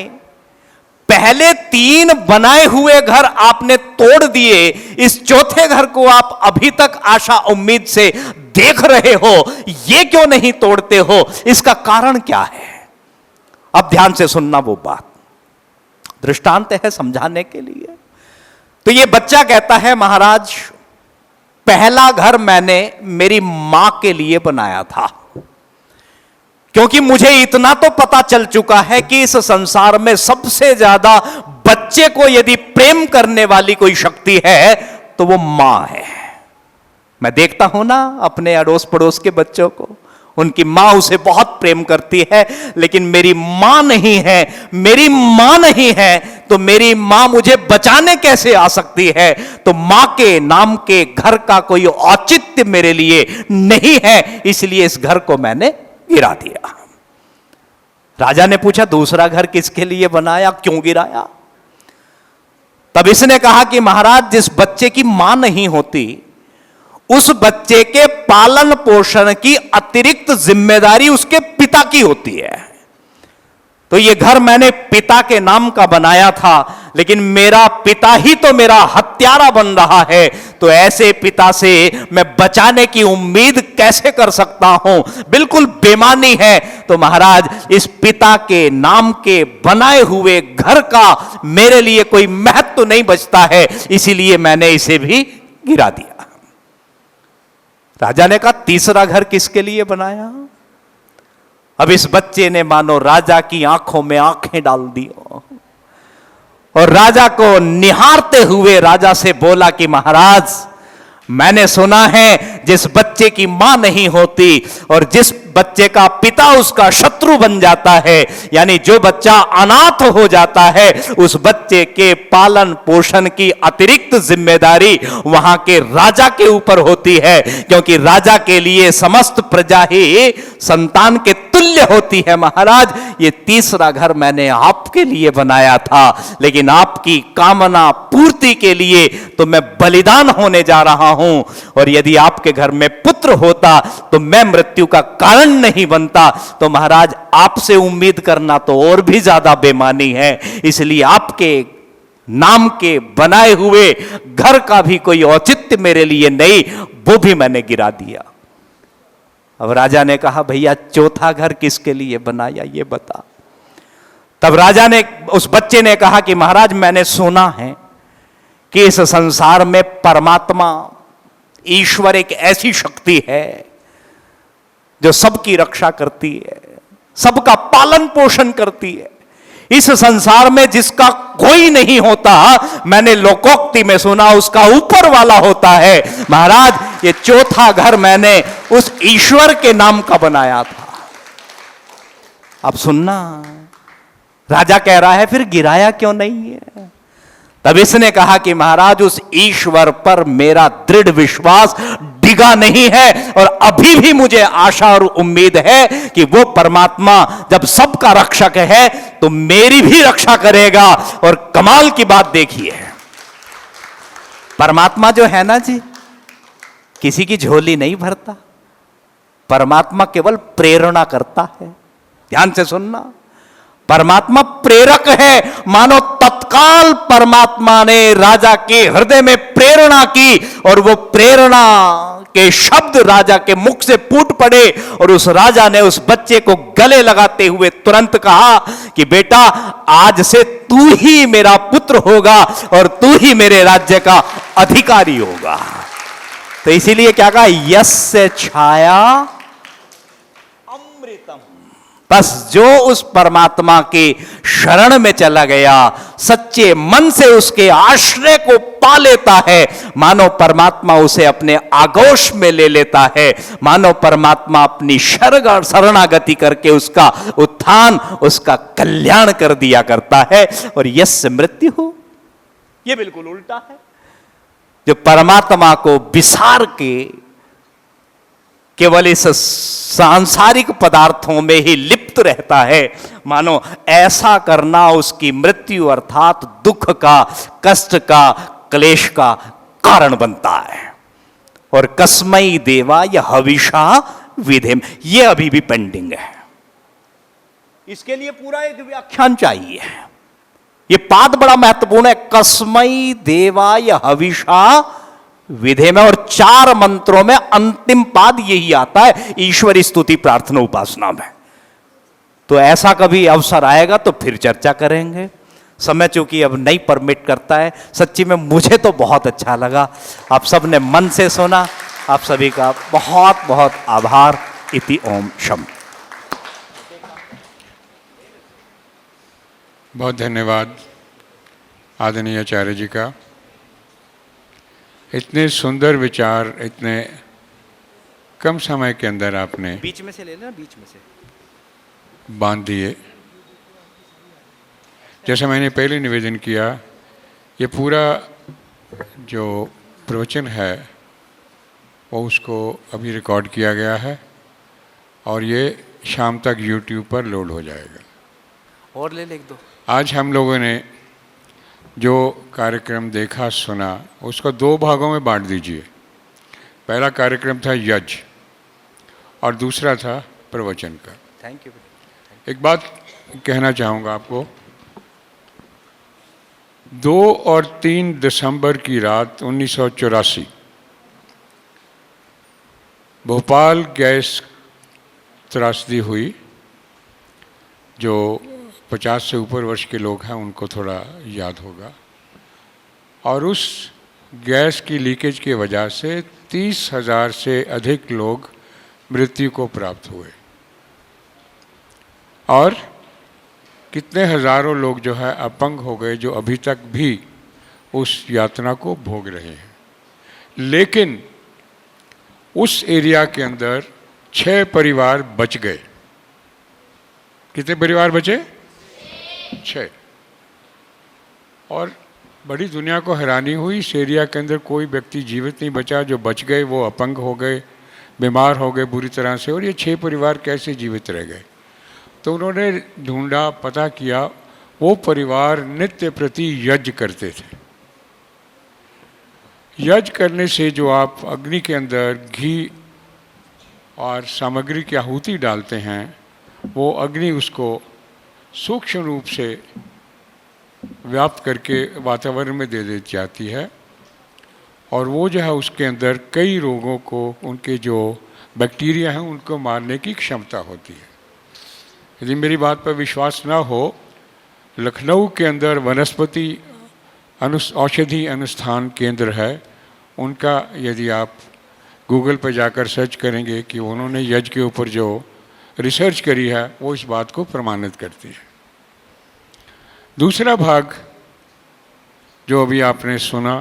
पहले 3 बनाए हुए घर आपने तोड़ दिए, इस चौथे घर को आप अभी तक आशा उम्मीद से देख रहे हो, ये क्यों नहीं तोड़ते हो? इसका कारण क्या है? अब ध्यान से सुनना वो बात, दृष्टांत है समझाने के लिए। तो ये बच्चा कहता है, महाराज पहला घर मैंने मेरी मां के लिए बनाया था, क्योंकि मुझे इतना तो पता चल चुका है कि इस संसार में सबसे ज्यादा बच्चे को यदि प्रेम करने वाली कोई शक्ति है तो वो मां है। मैं देखता हूं ना अपने अड़ोस पड़ोस के बच्चों को, उनकी मां उसे बहुत प्रेम करती है, लेकिन मेरी मां नहीं है, मेरी मां नहीं है तो मेरी मां मुझे बचाने कैसे आ सकती है? तो मां के नाम के घर का कोई औचित्य मेरे लिए नहीं है, इसलिए इस घर को मैंने गिरा दिया। राजा ने पूछा, दूसरा घर किसके लिए बनाया, क्यों गिराया? तब इसने कहा कि महाराज जिस बच्चे की मां नहीं होती, उस बच्चे के पालन पोषण की अतिरिक्त जिम्मेदारी उसके पिता की होती है। तो ये घर मैंने पिता के नाम का बनाया था, लेकिन मेरा पिता ही तो मेरा हत्यारा बन रहा है, तो ऐसे पिता से मैं बचाने की उम्मीद कैसे कर सकता हूं? बिल्कुल बेईमानी है। तो महाराज इस पिता के नाम के बनाए हुए घर का मेरे लिए कोई महत्व नहीं बचता है, इसीलिए मैंने इसे भी गिरा दिया। राजा ने कहा, तीसरा घर किसके लिए बनाया? अब इस बच्चे ने मानो राजा की आंखों में आंखें डाल दी और राजा को निहारते हुए राजा से बोला कि महाराज मैंने सुना है जिस बच्चे की मां नहीं होती और जिस बच्चे का पिता उसका शत्रु बन जाता है, यानी जो बच्चा अनाथ हो जाता है, उस बच्चे के पालन पोषण की अतिरिक्त जिम्मेदारी वहां के राजा के ऊपर होती है, क्योंकि राजा के लिए समस्त प्रजा ही संतान के तुल्य होती है। महाराज ये तीसरा घर मैंने आपके लिए बनाया था, लेकिन आपकी कामना पूर्ति के लिए तो मैं बलिदान होने जा रहा हूं, और यदि आपके घर में पुत्र होता तो मैं मृत्यु का कारण नहीं बनता। तो महाराज आपसे उम्मीद करना तो और भी ज्यादा बेईमानी है, इसलिए आपके नाम के बनाए हुए घर का भी कोई औचित्य मेरे लिए नहीं, वो भी मैंने गिरा दिया। अब राजा ने कहा, भैया चौथा घर किसके लिए बनाया ये बता। तब राजा ने, उस बच्चे ने कहा कि महाराज मैंने सुना है कि इस संसार में परमात्मा ईश्वर एक ऐसी शक्ति है जो सबकी रक्षा करती है, सबका पालन पोषण करती है। इस संसार में जिसका कोई नहीं होता, मैंने लोकोक्ति में सुना, उसका ऊपर वाला होता है। महाराज ये चौथा घर मैंने उस ईश्वर के नाम का बनाया था। अब सुनना, राजा कह रहा है फिर गिराया क्यों नहीं है? तब इसने कहा कि महाराज उस ईश्वर पर मेरा दृढ़ विश्वास डिगा नहीं है, और अभी भी मुझे आशा और उम्मीद है कि वो परमात्मा जब सबका रक्षक है तो मेरी भी रक्षा करेगा। और कमाल की बात देखिए, परमात्मा जो है ना जी, किसी की झोली नहीं भरता, परमात्मा केवल प्रेरणा करता है। ध्यान से सुनना, परमात्मा प्रेरक है। मानो तत्काल परमात्मा ने राजा के हृदय में प्रेरणा की, और वो प्रेरणा के शब्द राजा के मुख से फूट पड़े, और उस राजा ने उस बच्चे को गले लगाते हुए तुरंत कहा कि बेटा आज से तू ही मेरा पुत्र होगा और तू ही मेरे राज्य का अधिकारी होगा। तो इसीलिए क्या कहा, यस्य छाया अमृतम। बस जो उस परमात्मा के शरण में चला गया, सच्चे मन से उसके आश्रय को पा लेता है, मानो परमात्मा उसे अपने आगोश में ले लेता है, मानो परमात्मा अपनी शरणागति करके उसका उत्थान, उसका कल्याण कर दिया करता है। और यस्य मृत्यु हो, यह बिल्कुल उल्टा है। जो परमात्मा को विसार के केवल इस सांसारिक पदार्थों में ही लिप्त रहता है, मानो ऐसा करना उसकी मृत्यु अर्थात दुख का, कष्ट का, क्लेश का कारण बनता है। और कस्मै देवा या हविषा विधिम, यह अभी भी पेंडिंग है। इसके लिए पूरा एक व्याख्यान चाहिए। यह पाद बड़ा महत्वपूर्ण है, कस्मै देवा या हविषा विधे में। और 4 मंत्रों में अंतिम पाद यही आता है, ईश्वरी स्तुति प्रार्थना उपासना में। तो ऐसा कभी अवसर आएगा तो फिर चर्चा करेंगे। समय चूंकि अब नहीं परमिट करता है। सच्ची में मुझे तो बहुत अच्छा लगा, आप सब ने मन से सुना। आप सभी का बहुत बहुत आभार। इति ओम शम। बहुत धन्यवाद आदरणीय आचार्य जी का। इतने सुंदर विचार इतने कम समय के अंदर आपने बीच में से ले लेना, बीच में से बांध दिए। जैसा मैंने पहले निवेदन किया, ये पूरा जो प्रवचन है वो उसको अभी रिकॉर्ड किया गया है और ये शाम तक YouTube पर लोड हो जाएगा। और ले एक दो। आज हम लोगों ने जो कार्यक्रम देखा सुना उसको 2 भागों में बांट दीजिए। पहला कार्यक्रम था यज्ञ और दूसरा था प्रवचन का। Thank you. एक बात कहना चाहूँगा आपको, 2 और 3 दिसंबर की रात 1984 भोपाल गैस त्रासदी हुई। जो 50 से ऊपर वर्ष के लोग हैं उनको थोड़ा याद होगा। और उस गैस की लीकेज की वजह से 30,000 से अधिक लोग मृत्यु को प्राप्त हुए और कितने हज़ारों लोग जो है अपंग हो गए, जो अभी तक भी उस यातना को भोग रहे हैं। लेकिन उस एरिया के अंदर 6 परिवार बच गए। कितने परिवार बचे? 6। और बड़ी दुनिया को हैरानी हुई, इस एरिया के अंदर कोई व्यक्ति जीवित नहीं बचा। जो बच गए वो अपंग हो गए, बीमार हो गए बुरी तरह से। और ये 6 परिवार कैसे जीवित रह गए? तो उन्होंने ढूंढा, पता किया, वो परिवार नित्य प्रति यज्ञ करते थे। यज्ञ करने से जो आप अग्नि के अंदर घी और सामग्री की आहुति डालते हैं, वो अग्नि उसको सूक्ष्म रूप से व्याप्त करके वातावरण में दे दी जाती है और वो जो है उसके अंदर कई रोगों को, उनके जो बैक्टीरिया हैं उनको मारने की क्षमता होती है। यदि मेरी बात पर विश्वास ना हो, लखनऊ के अंदर वनस्पति औषधि अनुसंधान केंद्र है, उनका यदि आप गूगल पर जाकर सर्च करेंगे कि उन्होंने यज्ञ के ऊपर जो रिसर्च करी है वो इस बात को प्रमाणित करती है। दूसरा भाग जो अभी आपने सुना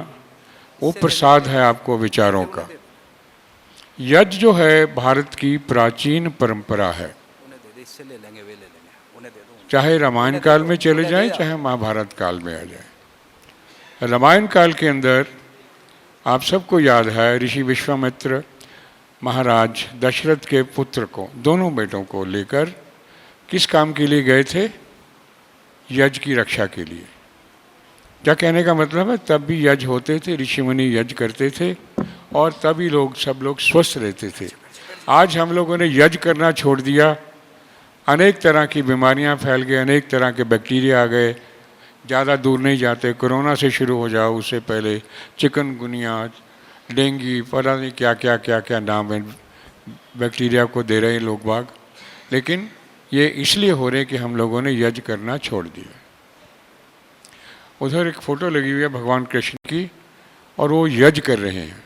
वो प्रसाद है आपको विचारों का। यज्ञ जो है भारत की प्राचीन परंपरा है, चाहे रामायण काल में चले जाएं चाहे महाभारत काल में आ जाए। रामायण काल के अंदर आप सबको याद है ऋषि विश्वामित्र महाराज दशरथ के पुत्र को, दोनों बेटों को लेकर किस काम के लिए गए थे? यज्ञ की रक्षा के लिए। क्या कहने का मतलब है? तब भी यज्ञ होते थे, ऋषि मुनि यज्ञ करते थे और तभी सब लोग स्वस्थ रहते थे। आज हम लोगों ने यज्ञ करना छोड़ दिया, अनेक तरह की बीमारियां फैल गई, अनेक तरह के बैक्टीरिया आ गए। ज़्यादा दूर नहीं जाते, कोरोना से शुरू हो जाओ, उससे पहले चिकनगुनिया, डेंगू, पता नहीं क्या क्या क्या क्या नाम है बैक्टीरिया को दे रहे हैं लोग बाग। लेकिन ये इसलिए हो रहे कि हम लोगों ने यज्ञ करना छोड़ दिया। उधर एक फ़ोटो लगी हुई है भगवान कृष्ण की और वो यज्ञ कर रहे हैं।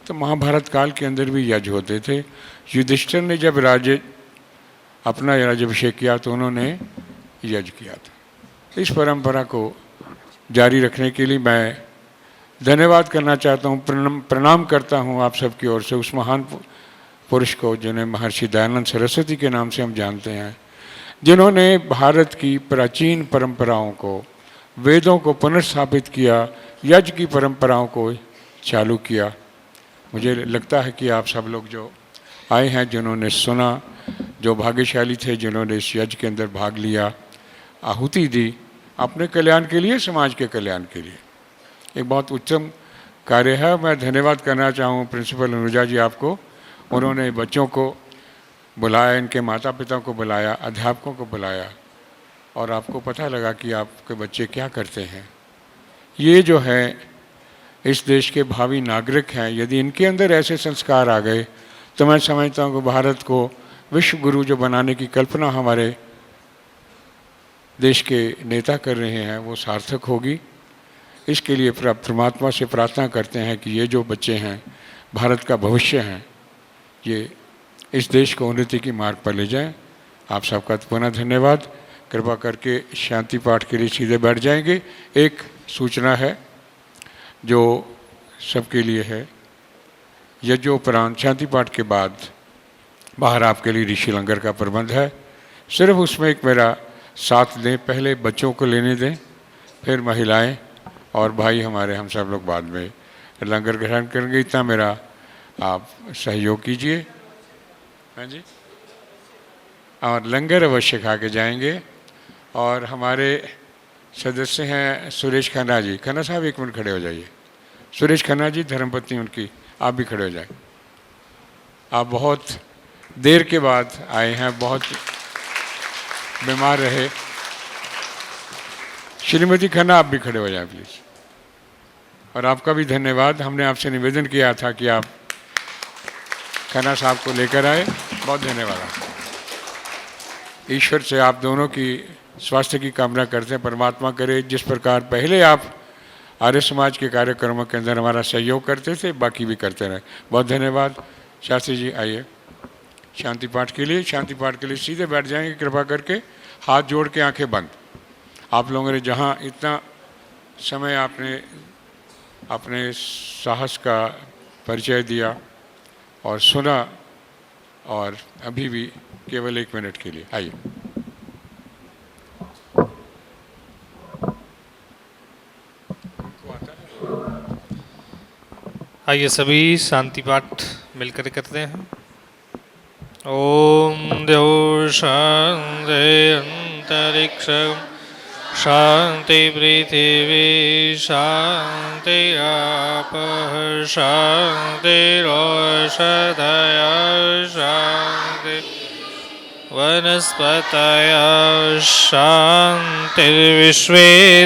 तो महाभारत काल के अंदर भी यज्ञ होते थे। युधिष्ठिर ने जब अपना राज्याभिषेक किया तो उन्होंने यज्ञ किया था। इस परंपरा को जारी रखने के लिए मैं धन्यवाद करना चाहता हूँ, प्रणाम करता हूँ आप सबकी ओर से उस महान पुरुष को जिन्हें महर्षि दयानंद सरस्वती के नाम से हम जानते हैं, जिन्होंने भारत की प्राचीन परंपराओं को, वेदों को पुनर्स्थापित किया, यज्ञ की परंपराओं को चालू किया। मुझे लगता है कि आप सब लोग जो आए हैं, जिन्होंने सुना, जो भाग्यशाली थे जिन्होंने इस यज्ञ के अंदर भाग लिया, आहुति दी अपने कल्याण के लिए, समाज के कल्याण के लिए, एक बहुत उत्तम कार्य है। मैं धन्यवाद करना चाहूँ प्रिंसिपल अनुजा जी आपको। उन्होंने बच्चों को बुलाया, इनके माता पिता को बुलाया, अध्यापकों को बुलाया और आपको पता लगा कि आपके बच्चे क्या करते हैं। ये जो है इस देश के भावी नागरिक हैं। यदि इनके अंदर ऐसे संस्कार आ गए तो मैं समझता हूँ कि भारत को विश्व गुरु जो बनाने की कल्पना हमारे देश के नेता कर रहे हैं वो सार्थक होगी। इसके लिए परमात्मा से प्रार्थना करते हैं कि ये जो बच्चे हैं भारत का भविष्य हैं, ये इस देश को उन्नति की मार्ग पर ले जाएं। आप सबका पुनः धन्यवाद। कृपा करके शांति पाठ के लिए सीधे बैठ जाएंगे। एक सूचना है जो सबके लिए है, यज्ञोपरांत शांति पाठ के बाद बाहर आपके लिए ऋषि लंगर का प्रबंध है। सिर्फ उसमें एक मेरा साथ दें, पहले बच्चों को लेने दें, फिर महिलाएं और भाई हमारे, हम सब लोग बाद में लंगर ग्रहण करेंगे। इतना मेरा आप सहयोग कीजिए। हाँ जी, और लंगर अवश्य खा के जाएंगे। और हमारे सदस्य हैं सुरेश खन्ना जी। खन्ना साहब एक मिनट खड़े हो जाइए। सुरेश खन्ना जी, धर्मपत्नी उनकी, आप भी खड़े हो जाए। आप बहुत देर के बाद आए हैं, बहुत बीमार रहे। श्रीमती खन्ना आप भी खड़े हो जाए प्लीज़। और आपका भी धन्यवाद। हमने आपसे निवेदन किया था कि आप खन्ना साहब को लेकर आए। बहुत धन्यवाद आपका। ईश्वर से आप दोनों की स्वास्थ्य की कामना करते हैं। परमात्मा करे जिस प्रकार पहले आप आर्य समाज के कार्यक्रमों के अंदर हमारा सहयोग करते थे, बाकी भी करते रहे। बहुत धन्यवाद। शास्त्री जी आइए शांति पाठ के लिए। शांति पाठ के लिए सीधे बैठ जाएंगे कृपा करके, हाथ जोड़ के आंखें बंद। आप लोगों ने जहाँ इतना समय आपने अपने साहस का परिचय दिया और सुना, और अभी भी केवल 1 मिनट के लिए आइए। आइए सभी शांति पाठ मिलकर करते हैं। ओम द्यौ शांति अंतरिक्ष शांति पृथिवी शांति आपः शांति रोषधय शांति वनस्पतयः शान्तिर्विश्वे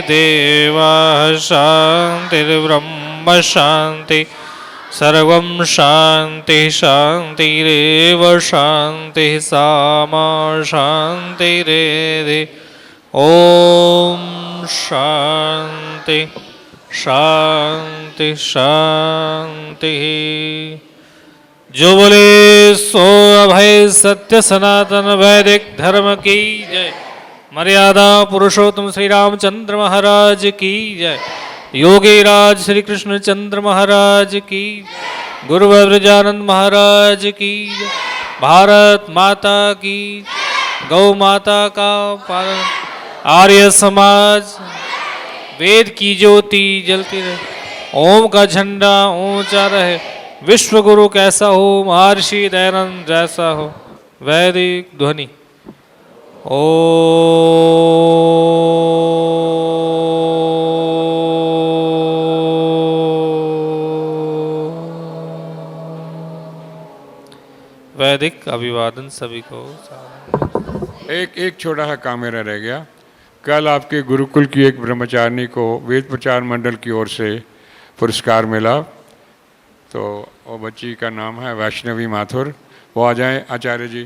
देवाः शान्तिर्ब्रह्म शान्ति सर्वं शान्तिः शान्तिरेव शान्तिः सामा शान्तिरेधि ॐ शान्ति शान्ति शान्तिः। जो बोले सो अभय सत्य सनातन वैदिक धर्म की जय। मर्यादा पुरुषोत्तम श्री रामचंद्र महाराज की जय। योगी राज श्री कृष्ण चंद्र महाराज की, गुरु ब्रजानंद महाराज की जय। भारत माता की, गौ माता का पालन, आर्य समाज, वेद की ज्योति जलती रहे, ओम का झंडा ऊंचा रहे, विश्व गुरु कैसा हो, महर्षि दयानंद जैसा हो। वैदिक ध्वनि ओ वैदिक अभिवादन सभी को। एक छोटा सा काम मेरा रह गया। कल आपके गुरुकुल की एक ब्रह्मचारिणी को वेद प्रचार मंडल की ओर से पुरस्कार मिला, तो वो बच्ची का नाम है वैष्णवी माथुर। वो आ जाएं आचार्य जी।